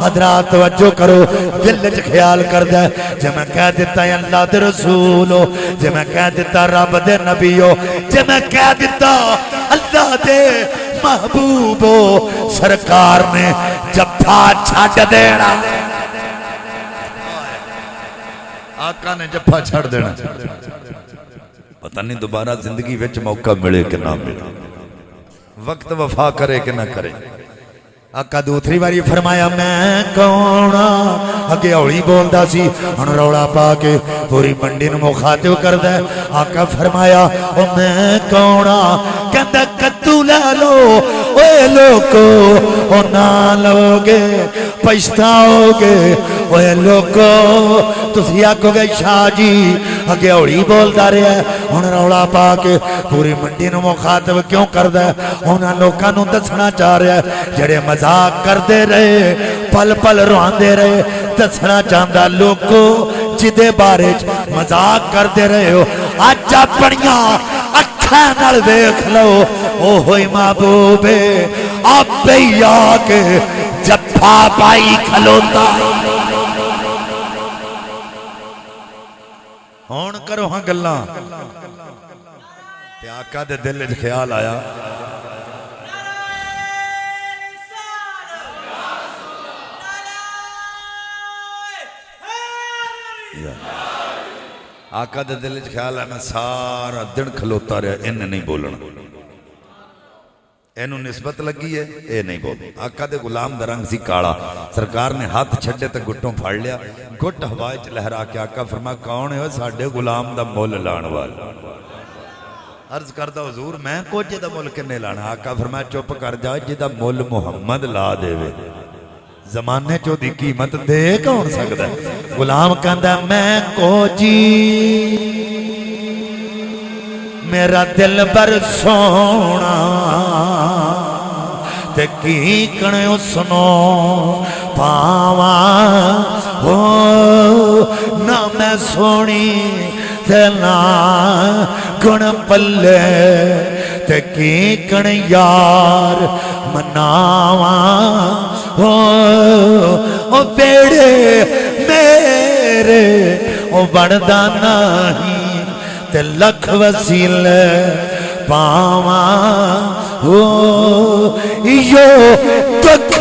حضرات توجہ کرو دل چ خیال کر دے جے میں کہہ دیتا ہے اللہ دے رسولو جے میں کہہ دیتا رب دے نبیو جے میں کہہ دیتا اللہ دے محبوبو سرکار نے جفا چھڑ دینا آقا نے جفا چھڑ دینا پتہ نہیں دوبارہ زندگی وچ موقع ملے کہ نہ ملے وقت وفا کرے کہ نہ کرے آقا دوسری باری فرمایا میں کونا اگے اولی بولدا سی ہن روڑا پا کے پوری منڈی نو مخاطب کردا ہے آقا فرمایا او میں کونا کہندا کدو لے لو اوے لوکو او نہ لوگے پچھتاؤ گے اوے لوکو تسی آکھو گے شاہ جی اگے اوڑی بولدا رہیا ہے ہن رولا پا کے پوری منڈی نو مخاطب کیوں کردا ہے انہاں لوکاں نو دسنا چاہ رہا ہے جڑے مذاق کردے رہے پل پل رواندے رہے دسنا چاہندا لوکو جدے بارے مذاق کردے رہے ہو اج اپنیاں اکھاں نال ویکھ لو او ہوئی محبوبے آپے آ کے جفا پائی کھلوتا ہون کرو ہاں گلاں تے آقا دے دل وچ خیال آیا آقا دے دل وچ خیال ہے میں سارا دن کھلوتا رہا انہیں نہیں بولنا اینو نسبت لگی ہے اے نہیں بول آقا دے غلام دا رنگ سی کاڑا سرکار نے ہاتھ چھڑے تے گھٹوں پھاڑ لیا گھٹ ہوائے چ لہرا کے آقا فرما کون ہے ساڈے غلام دا مول لان والا عرض کردا حضور میں کوجے دا مول کنے لانا آقا فرما چپ کر جا جدا مول محمد لا دے وے زمانے چو دی قیمت دے کون سکدا ہے غلام کہندا میں کو جی میرا دل بر سونا تے کی کنے سنو پاواں ہو نہ میں سونی تے نہ گن پلے تے کی کنے یار مناواں او بیڑے میرے او بڑھدا نہیں تے لکھ وسیلے پاواں یو دکھ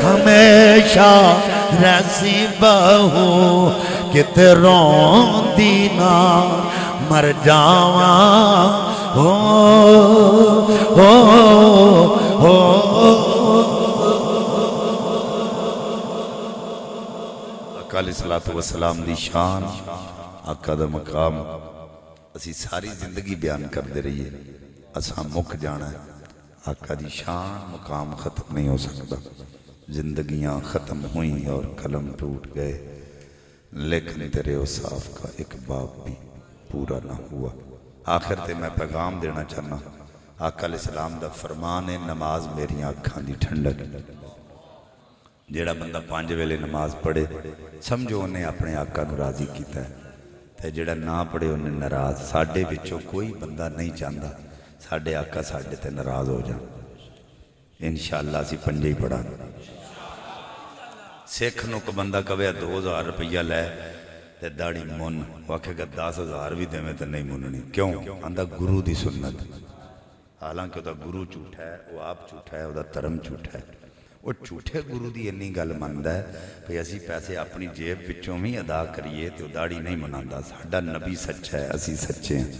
ہمیشہ رسی بہو کتے روندی نہ مر جاواں آقا علیہ الصلوۃ والسلام دی شان آقا دا مقام اسی ساری زندگی بیان کر دے رہی ہے اساں مک جانا ہے آقا دی شان مقام ختم نہیں ہو سکتا زندگیاں ختم ہوئیں اور قلم ٹوٹ گئے لیکن تیرے اوصاف کا ایک باب بھی پورا نہ ہوا آخر تے میں پیغام دینا چاہنا آقا علیہ السلام دا فرمان ہے نماز میری آنکھاں دی ٹھنڈک جیڑا بندہ 5 ویلے نماز پڑھے سمجھو انہیں اپنے آقا نو راضی کیتا ہے تے جڑا نہ پڑھے انہیں ناراض ساڈے وچوں کوئی بندہ نہیں چاہتا ساڈے آقا ساڈے تے ناراض ہو جان انشاءاللہ اسی 5 ہی پڑھا سکھ نو کو بندہ کہے 2000 روپیہ لے تے داڑھی من واکھے گا 10,000 بھی دے میں تے نہیں مننی کیوں آندا گرو دی سنت حالانکہ دا گرو جھوٹا ہے وہ آپ جھوٹا ہے وہ دا ترم جھوٹا ہے وہ جھوٹے گرو دی انی گل مندا ہے کہ اسی پیسے اپنی جیب وچوں بھی ادا کریے تو داڑھی نہیں مناندا ساڈا نبی سچا ہے اسی سچے ہیں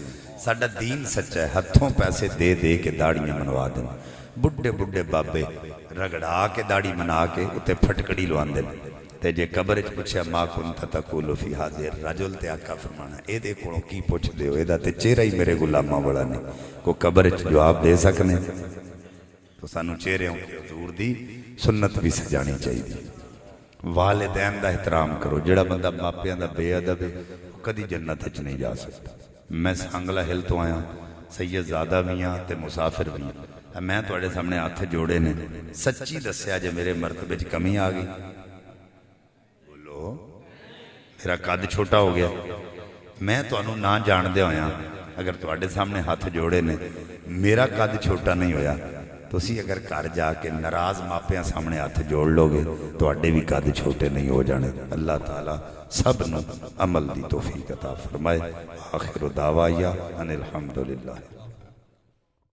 ساڈا دین سچا ہے ہتھوں پیسے دے دے کے داڑھیاں منوا دیں بڈھے بڈھے بابے رگڑا کے داڑھی منا کے اتے پھٹکڑی لواندے تے جے قبر وچ پوچھیا ما کنت تقول فی ھذا الرجل تے آقا فرمانا اے دے کولوں کی پوچھ دیو اے دا تے چہرہ ہی میرے غلاماں والا نے کو قبر وچ جواب دے سکنے تو سانو چہرے حضور دی سنت بھی سجانی چاہیے والدین دا احترام کرو جڑا بندہ ماپیاں دا بے ادب ہے کدی جنت وچ نہیں جا سکتا میں سانگلا ہل تو آیا سید زادہ بھی ہاں تے مسافر بھی ہاں میں تواڈے سامنے ہاتھ جوڑے نے سچی دسیا جے میرے مرتبے وچ کمی آ گئی بولو میرا قد چھوٹا ہو گیا میں تانوں نہ جان دے ہویا اگر تواڈے سامنے ہاتھ جوڑے نے میرا قد چھوٹا نہیں ہویا تو اسی اگر گھر جا کے ناراض ماپیاں سامنے ہاتھ جوڑ لو گے تو اڈے بھی قد چھوٹے نہیں ہو جانے اللہ تعالیٰ سب نو عمل دی توفیق عطا فرمائے آخر دعویٰ ان الحمدللہ